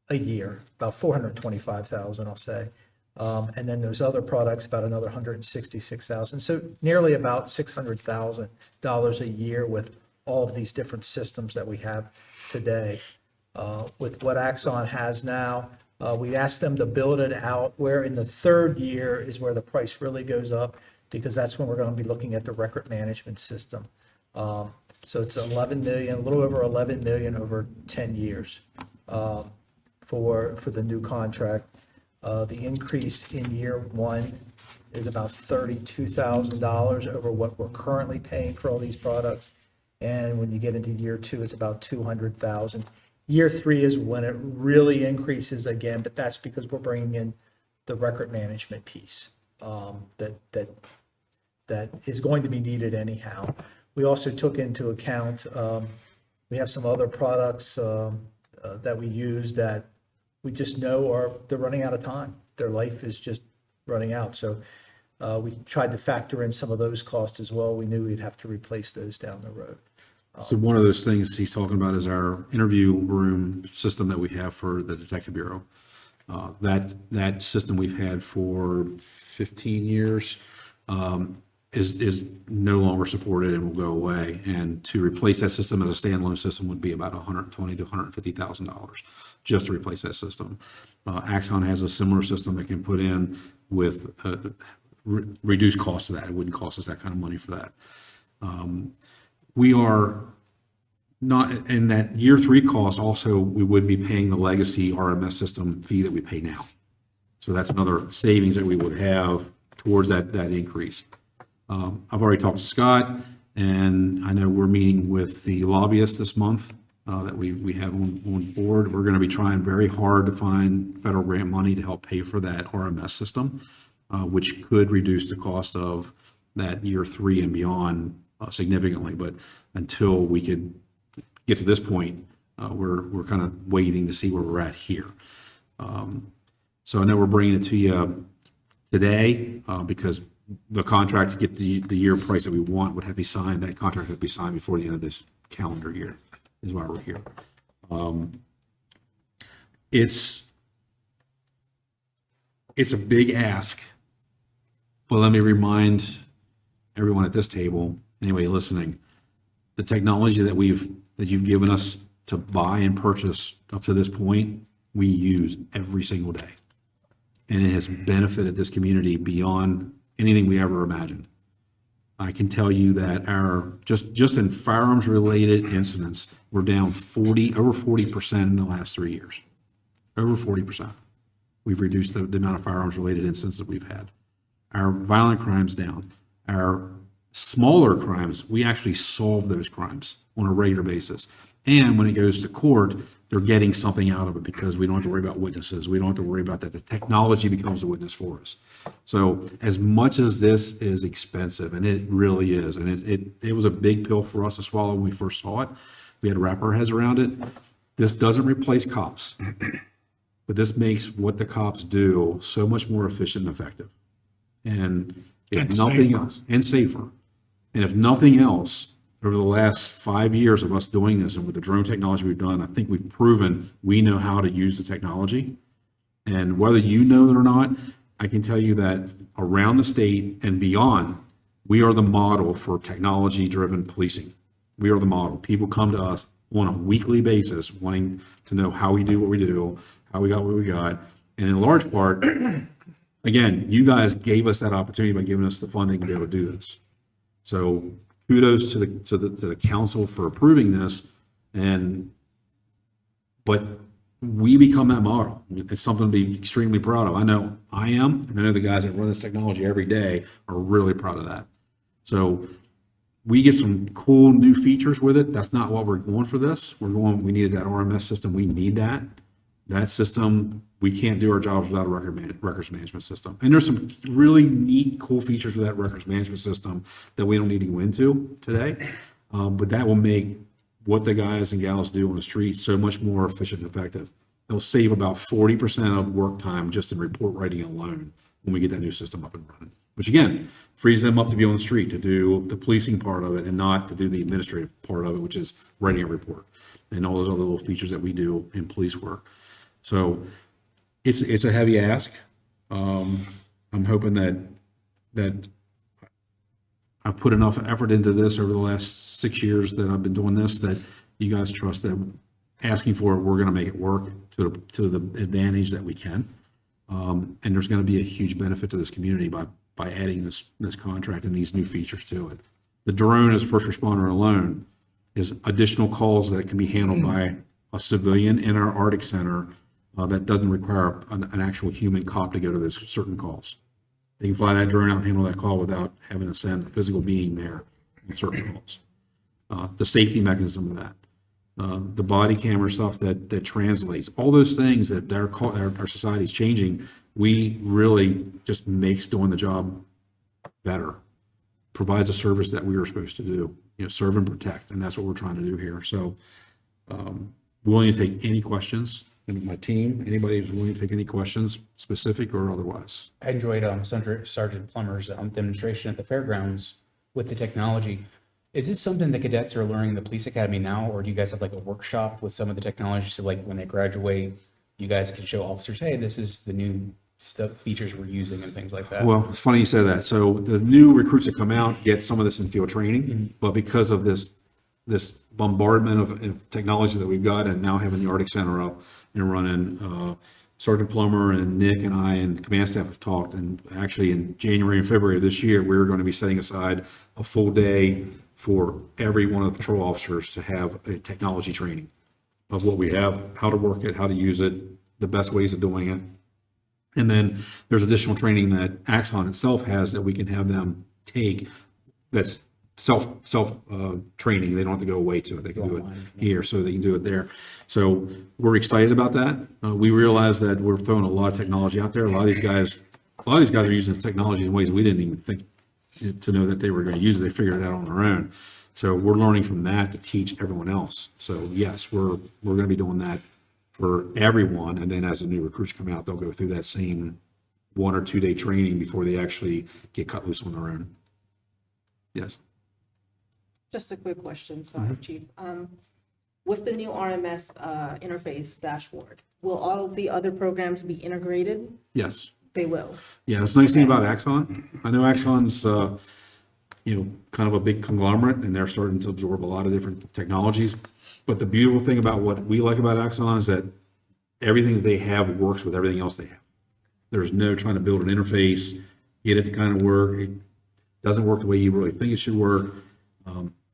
a year, about $425,000, I'll say. And then those other products, about another $166,000. So nearly about $600,000 a year with all of these different systems that we have today. With what Axon has now, we asked them to build it out, where in the third year is where the price really goes up, because that's when we're going to be looking at the record management system. So it's 11 million, a little over 11 million over 10 years for the new contract. The increase in year one is about $32,000 over what we're currently paying for all these products. And when you get into year two, it's about $200,000. Year three is when it really increases again, but that's because we're bringing in the record management piece that is going to be needed anyhow. We also took into account, we have some other products that we use that we just know they're running out of time. Their life is just running out. So we tried to factor in some of those costs as well. We knew we'd have to replace those down the road. So one of those things he's talking about is our interview room system that we have for the Detective Bureau. That system we've had for 15 years is no longer supported and will go away. And to replace that system as a standalone system would be about $120,000 to $150,000 just to replace that system. Axon has a similar system that can put in with reduced cost of that. It wouldn't cost us that kind of money for that. We are not in that year three cost. Also, we would be paying the legacy RMS system fee that we pay now. So that's another savings that we would have towards that increase. I've already talked to Scott, and I know we're meeting with the lobbyists this month that we have on board. We're going to be trying very hard to find federal grant money to help pay for that RMS system, which could reduce the cost of that year three and beyond significantly. But until we could get to this point, we're kind of waiting to see where we're at here. So I know we're bringing it to you today because the contract to get the year price that we want would have to be signed. That contract would be signed before the end of this calendar year is why we're here. It's a big ask, but let me remind everyone at this table, anybody listening, the technology that you've given us to buy and purchase up to this point, we use every single day. And it has benefited this community beyond anything we ever imagined. I can tell you that our, just in firearms related incidents, we're down over 40% in the last 3 years. Over 40%. We've reduced the amount of firearms related incidents that we've had. Our violent crimes down. Our smaller crimes, we actually solve those crimes on a regular basis. And when it goes to court, they're getting something out of it because we don't have to worry about witnesses. We don't have to worry about that. The technology becomes a witness for us. So as much as this is expensive, and it really is, and it was a big pill for us to swallow when we first saw it. We had to wrap our heads around it. This doesn't replace cops, but this makes what the cops do so much more efficient and effective. And if nothing else, and safer. And if nothing else, over the last 5 years of us doing this and with the drone technology we've done, I think we've proven we know how to use the technology. And whether you know it or not, I can tell you that around the state and beyond, we are the model for technology-driven policing. We are the model. People come to us on a weekly basis wanting to know how we do what we do, how we got what we got. And in large part, again, you guys gave us that opportunity by giving us the funding to be able to do this. So kudos to the council for approving this. And But we become that model. It's something to be extremely proud of. I know I am, and I know the guys that run this technology every day are really proud of that. So we get some cool new features with it. That's not what we're going for this. We needed that RMS system. We need that. That system, we can't do our jobs without a records management system. And there's some really neat, cool features with that records management system that we don't need to go into today. But that will make what the guys and gals do on the street so much more efficient and effective. They'll save about 40% of work time just in report writing alone when we get that new system up and running. Which again, frees them up to be on the street to do the policing part of it and not to do the administrative part of it, which is writing a report and all those other little features that we do in police work. So it's a heavy ask. I'm hoping that I've put enough effort into this over the last 6 years that I've been doing this, that you guys trust that asking for it, we're going to make it work to the advantage that we can. And there's going to be a huge benefit to this community by adding this contract and these new features to it. The drone as a first responder alone is additional calls that can be handled by a civilian in our Arctic Center that doesn't require an actual human cop to go to those certain calls. They can fly that drone out and handle that call without having to send a physical being there on certain calls. The safety mechanism of that, the body camera stuff that translates, all those things that our society is changing, we really just makes doing the job better, provides a service that we were supposed to do, serve and protect, and that's what we're trying to do here. So willing to take any questions, and my team, anybody who's willing to take any questions, specific or otherwise. I enjoyed Sergeant Plummer's demonstration at the fairgrounds with the technology. Is this something the cadets are learning in the police academy now, or do you guys have like a workshop with some of the technology so like when they graduate, you guys can show officers, hey, this is the new stuff, features we're using and things like that? Well, it's funny you say that. So the new recruits that come out get some of this in field training, but because of this bombardment of technology that we've got and now having the Arctic Center up and running, Sergeant Plummer and Nick and I and the command staff have talked, and actually in January and February of this year, we're going to be setting aside a full day for every one of the patrol officers to have a technology training of what we have, how to work it, how to use it, the best ways of doing it. And then there's additional training that Axon itself has that we can have them take that's self training. They don't have to go away to it. They can do it here, so they can do it there. So we're excited about that. We realize that we're throwing a lot of technology out there. A lot of these guys are using the technology in ways we didn't even think to know that they were going to use it. They figured it out on their own. So we're learning from that to teach everyone else. So yes, we're going to be doing that for everyone. And then as the new recruits come out, they'll go through that same 1 or 2 day training before they actually get cut loose on their own. Yes. Just a quick question, sorry, Chief. With the new RMS interface dashboard, will all the other programs be integrated? Yes. They will. Yeah, that's the nice thing about Axon. I know Axon's, kind of a big conglomerate, and they're starting to absorb a lot of different technologies. But the beautiful thing about what we like about Axon is that everything that they have works with everything else they have. There's no trying to build an interface, get it to kind of work. It doesn't work the way you really think it should work.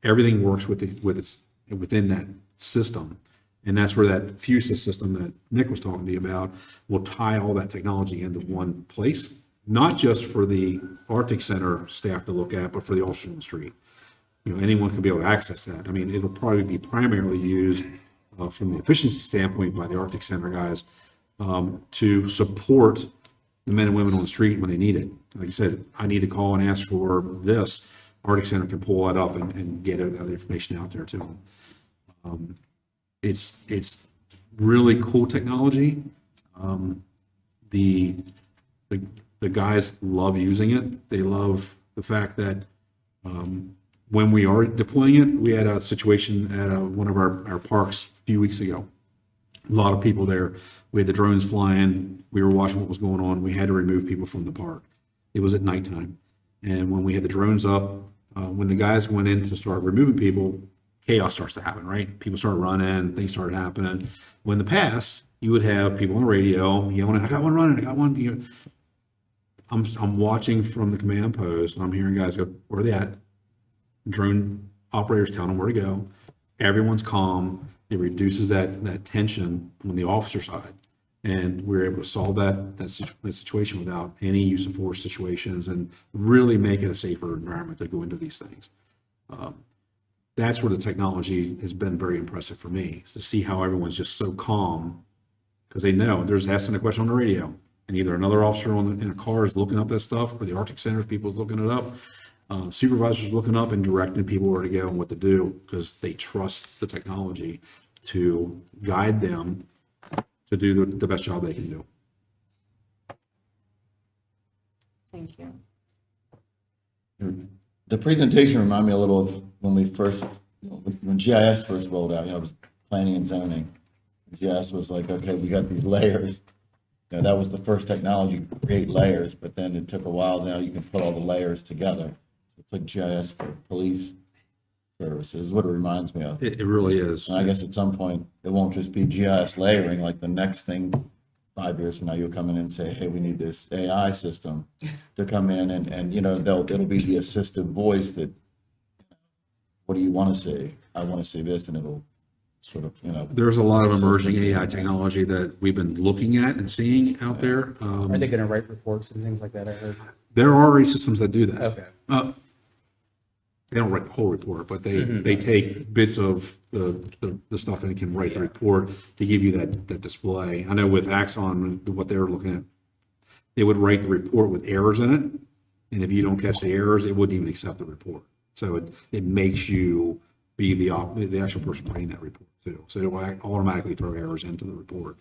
Everything works within that system. And that's where that FUSA system that Nick was talking to you about will tie all that technology into one place, not just for the Arctic Center staff to look at, but for the officers on the street. Anyone can be able to access that. I mean, it'll probably be primarily used from the efficiency standpoint by the Arctic Center guys to support the men and women on the street when they need it. Like you said, I need to call and ask for this. Arctic Center can pull that up and get that information out there to them. It's really cool technology. The guys love using it. They love the fact that when we are deploying it, we had a situation at one of our parks a few weeks ago. A lot of people there. We had the drones flying. We were watching what was going on. We had to remove people from the park. It was at nighttime. And when we had the drones up, when the guys went in to start removing people, chaos starts to happen, right? People start running, things started happening. When in the past, you would have people on the radio yelling, I got one running, I got one. I'm watching from the command post, and I'm hearing guys go, where are they at? Drone operators telling them where to go. Everyone's calm, It reduces that tension on the officer side. And we're able to solve that situation without any use of force situations and really make it a safer environment to go into these things. That's where the technology has been very impressive for me, is to see how everyone's just so calm because they know there's asking a question on the radio, and either another officer in a car is looking up that stuff, or the Arctic Center people is looking it up. Supervisors looking up and directing people where to go and what to do because they trust the technology to guide them to do the best job they can do. Thank you. The presentation reminded me a little of when we first, when GIS first rolled out, I was planning and zoning. GIS was like, okay, we got these layers. That was the first technology to create layers, but then it took a while. Now you can put all the layers together. It's like GIS for police services, is what it reminds me of. It really is. And I guess at some point, it won't just be GIS layering, like the next thing, 5 years from now, you'll come in and say, hey, we need this AI system to come in and it'll be the assistive voice that, what do you want to see? I want to see this, and it'll sort of, There's a lot of emerging AI technology that we've been looking at and seeing out there. Are they gonna write reports and things like that, I heard? There are already systems that do that. Okay. They don't write the whole report, but they take bits of the stuff and can write the report to give you that display. I know with Axon, what they were looking at, they would write the report with errors in it. And if you don't catch the errors, it wouldn't even accept the report. So it makes you be the actual person writing that report too. So it will automatically throw errors into the report.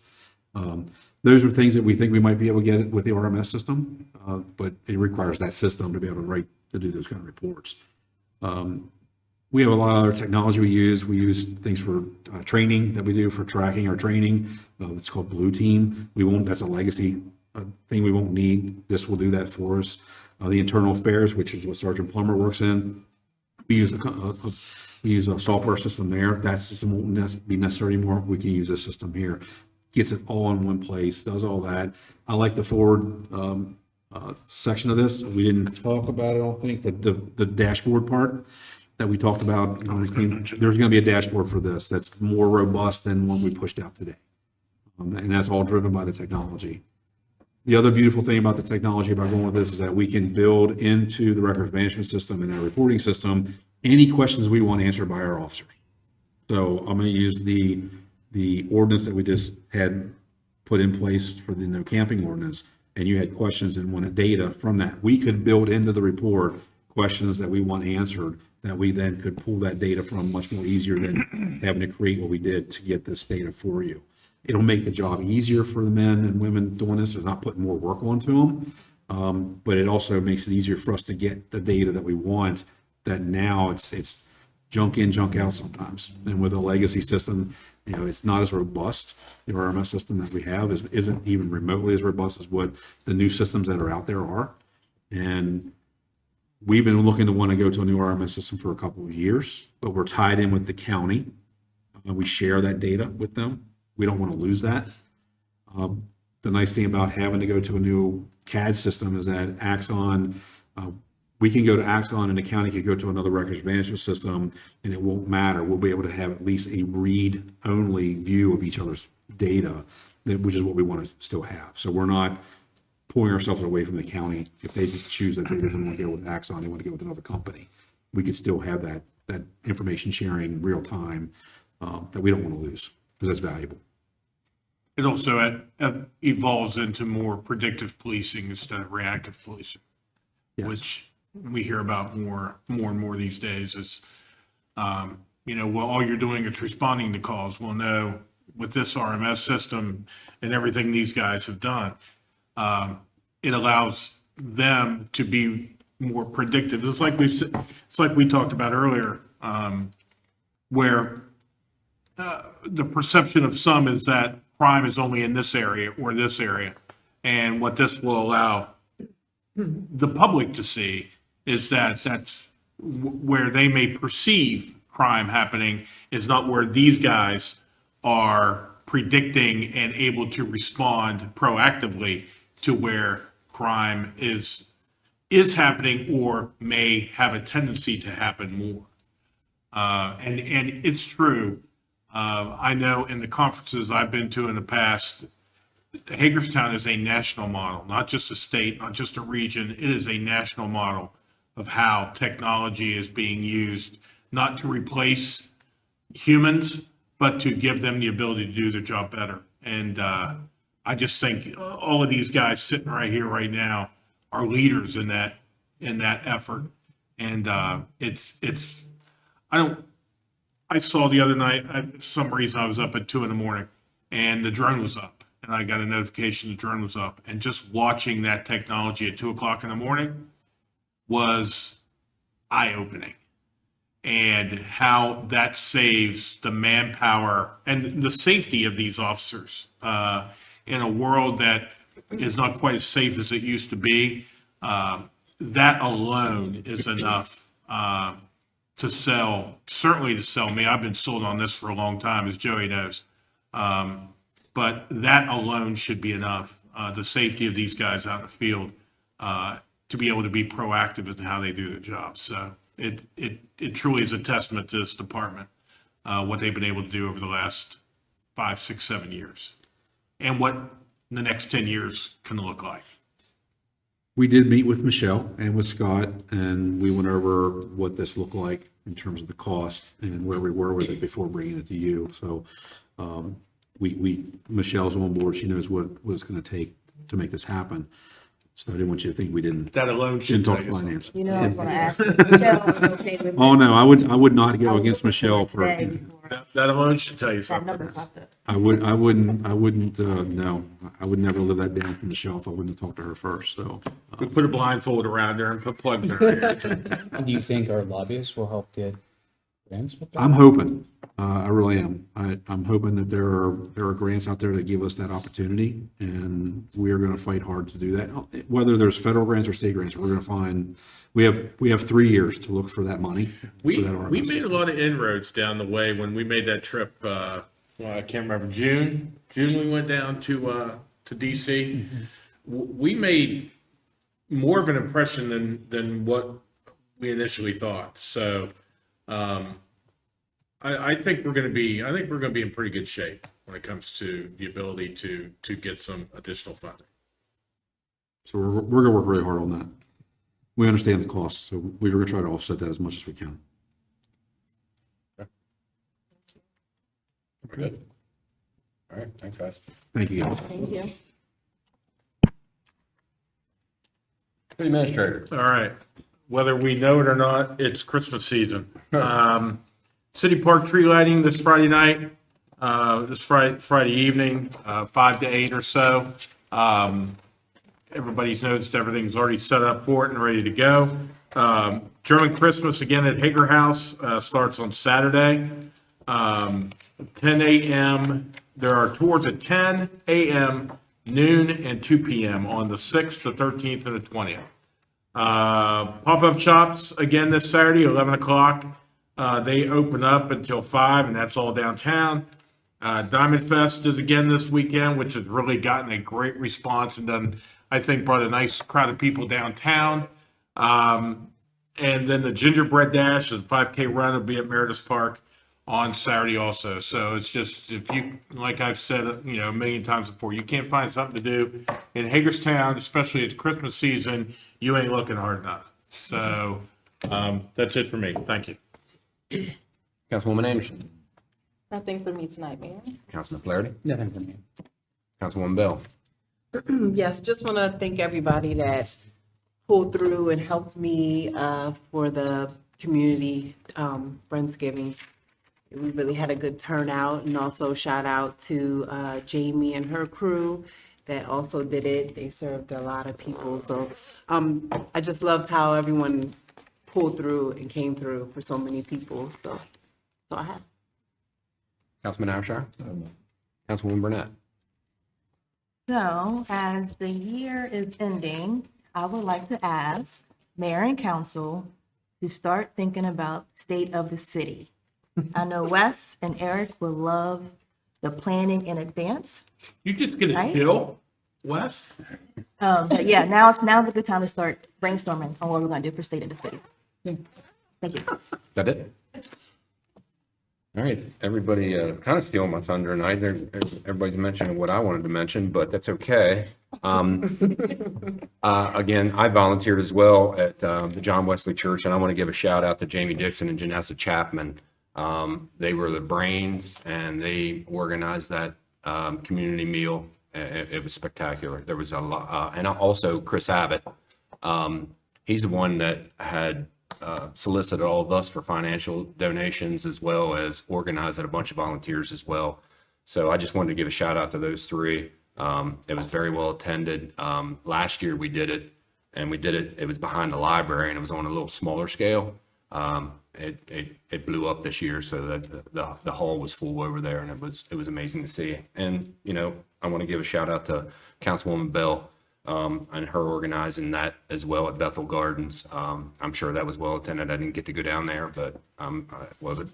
Those are things that we think we might be able to get with the RMS system, but it requires that system to be able to do those kind of reports. We have a lot of other technology we use. We use things for training that we do for tracking our training. It's called Blue Team. That's a legacy thing we won't need. This will do that for us. The internal affairs, which is what Sergeant Plummer works in, we use a software system there. That system won't be necessary anymore. We can use this system here. Gets it all in one place, does all that. I like the forward section of this. We didn't talk about it, I don't think, the dashboard part that we talked about. There's going to be a dashboard for this that's more robust than one we pushed out today. And that's all driven by the technology. The other beautiful thing about the technology about going with this is that we can build into the records management system and our reporting system any questions we want answered by our officers. So I'm going to use the ordinance that we just had put in place for the no camping ordinance, and you had questions and wanted data from that. We could build into the report questions that we want answered that we then could pull that data from much more easier than having to create what we did to get this data for you. It'll make the job easier for the men and women doing this. They're not putting more work onto them, but it also makes it easier for us to get the data that we want. That now it's junk in, junk out sometimes. And with a legacy system, it's not as robust. The RMS system that we have isn't even remotely as robust as what the new systems that are out there are. And we've been looking to want to go to a new RMS system for a couple of years, but we're tied in with the county. We share that data with them. We don't want to lose that. The nice thing about having to go to a new CAD system is that Axon, we can go to Axon and the county could go to another records management system and it won't matter. We'll be able to have at least a read-only view of each other's data, which is what we want to still have. So we're not pulling ourselves away from the county. If they choose that they don't want to go with Axon, they want to go with another company, we could still have that information sharing real time that we don't want to lose because that's valuable. It also evolves into more predictive policing instead of reactive policing, Yes. which we hear about more and more these days is, well, all you're doing is responding to calls. Well, no, with this RMS system and everything these guys have done, it allows them to be more predictive. It's like we talked about earlier, where the perception of some is that crime is only in this area or this area. And what this will allow the public to see is that that's where they may perceive crime happening is not where these guys are predicting and able to respond proactively to where crime is happening or may have a tendency to happen more. And it's true. I know in the conferences I've been to in the past, Hagerstown is a national model, not just a state, not just a region. It is a national model of how technology is being used, not to replace humans, but to give them the ability to do their job better. And I just think all of these guys sitting right here, right now, are leaders in that effort. And I saw the other night, for some reason I was up at 2 a.m. and the drone was up, and I got a notification the drone was up. And just watching that technology at 2 o'clock in the morning was eye-opening. And how that saves the manpower and the safety of these officers in a world that is not quite as safe as it used to be. That alone is enough to sell, certainly to sell me. I've been sold on this for a long time, as Joey knows. But that alone should be enough, the safety of these guys out in the field, to be able to be proactive in how they do their job. So it truly is a testament to this department, what they've been able to do over the last 5, 6, 7 years, and what the next 10 years can look like. We did meet with Michelle and with Scott, and we went over what this looked like in terms of the cost and where we were with it before bringing it to you. So Michelle's on board. She knows what it's going to take to make this happen. So I didn't want you to think we didn't. That alone should Didn't talk tell you finance. You know, I was gonna ask if Michelle was okay with Oh, no, I would not I go was against looking Michelle for for, it today before That alone should tell you that something. number popped up. I wouldn't, no, I would never live that down from Michelle if I wouldn't have talked to her first, so. We put a blindfold around her and put plugs in her ears. And do you think our lobbyists will help get grants with that? I'm hoping, I really am. I'm hoping that there are grants out there that give us that opportunity, and we are going to fight hard to do that. Whether there's federal grants or state grants, we're going to find, we have 3 years to look for that money. We for that RMS. made a lot of inroads down the way when we made that trip. Well, I can't remember, June we went down to DC. We made more of an impression than what we initially thought. So I think we're going to be in pretty good shape when it comes to the ability to get some additional funding. So we're going to work really hard on that. We understand the cost, so we're going to try to offset that as much as we can. We're good. All right, thanks, guys. Thank you, guys. Thank you. City Administrator. All right. Whether we know it or not, it's Christmas season. City Park tree lighting this Friday night, this Friday evening, 5 to 8 or so. Everybody's noticed everything's already set up for it and ready to go. German Christmas again at Hager House starts on Saturday, 10 a.m. There are tours at 10 a.m., noon, and 2 p.m. on the 6th, the 13th, and the 20th. Pop-up shops again this Saturday, 11 o'clock. They open up until 5, and that's all downtown. Diamond Fest is again this weekend, which has really gotten a great response and done, I think, brought a nice crowd of people downtown. And then the Gingerbread Dash, the 5K run, will be at Meredith Park on Saturday also. So it's just, if you, like I've said, a million times before, you can't find something to do in Hagerstown, especially at Christmas season, you ain't looking hard enough. So that's it for me. Thank you. Councilwoman Anderson. Nothing for me tonight, Mayor. Councilman Flaherty. Nothing from me. Councilwoman Bell. Yes, just want to thank everybody that pulled through and helped me for the community Friendsgiving. We really had a good turnout, and also shout out to Jamie and her crew that also did it. They served a lot of people. So I just loved how everyone pulled through and came through for so many people. So that's all I have. Councilman Abshire. Councilwoman Burnett. So, as the year is ending, I would like to ask mayor and council to start thinking about state of the city. I know Wes and Eric will love the planning in advance. You just get a Right? chill, Wes? But yeah, now's a good time to start brainstorming on what we're gonna do for state of the city. Thank you. That it? All right, everybody, kind of stealing my thunder tonight. Everybody's mentioning what I wanted to mention, but that's okay. Again, I volunteered as well at the John Wesley Church, and I want to give a shout out to Jamie Dixon and Janessa Chapman. They were the brains, and they organized that community meal. It was spectacular. There was a lot, and also Chris Abbott. He's the one that had solicited all of us for financial donations, as well as organizing a bunch of volunteers as well. So I just wanted to give a shout out to those three. It was very well attended. Last year we did it, and it was behind the library, and it was on a little smaller scale. It blew up this year, so that the hall was full over there, and it was amazing to see. And, you know, I want to give a shout out to Councilwoman Bell, and her organizing that as well at Bethel Gardens. I'm sure that was well attended. I didn't get to go down there, but was it?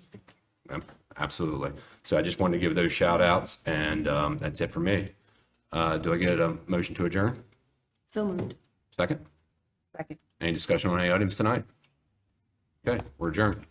Absolutely. So I just wanted to give those shout outs, and that's it for me. Do I get a motion to adjourn? So moved. Second? Second. Any discussion on any items tonight? Okay, we're adjourned.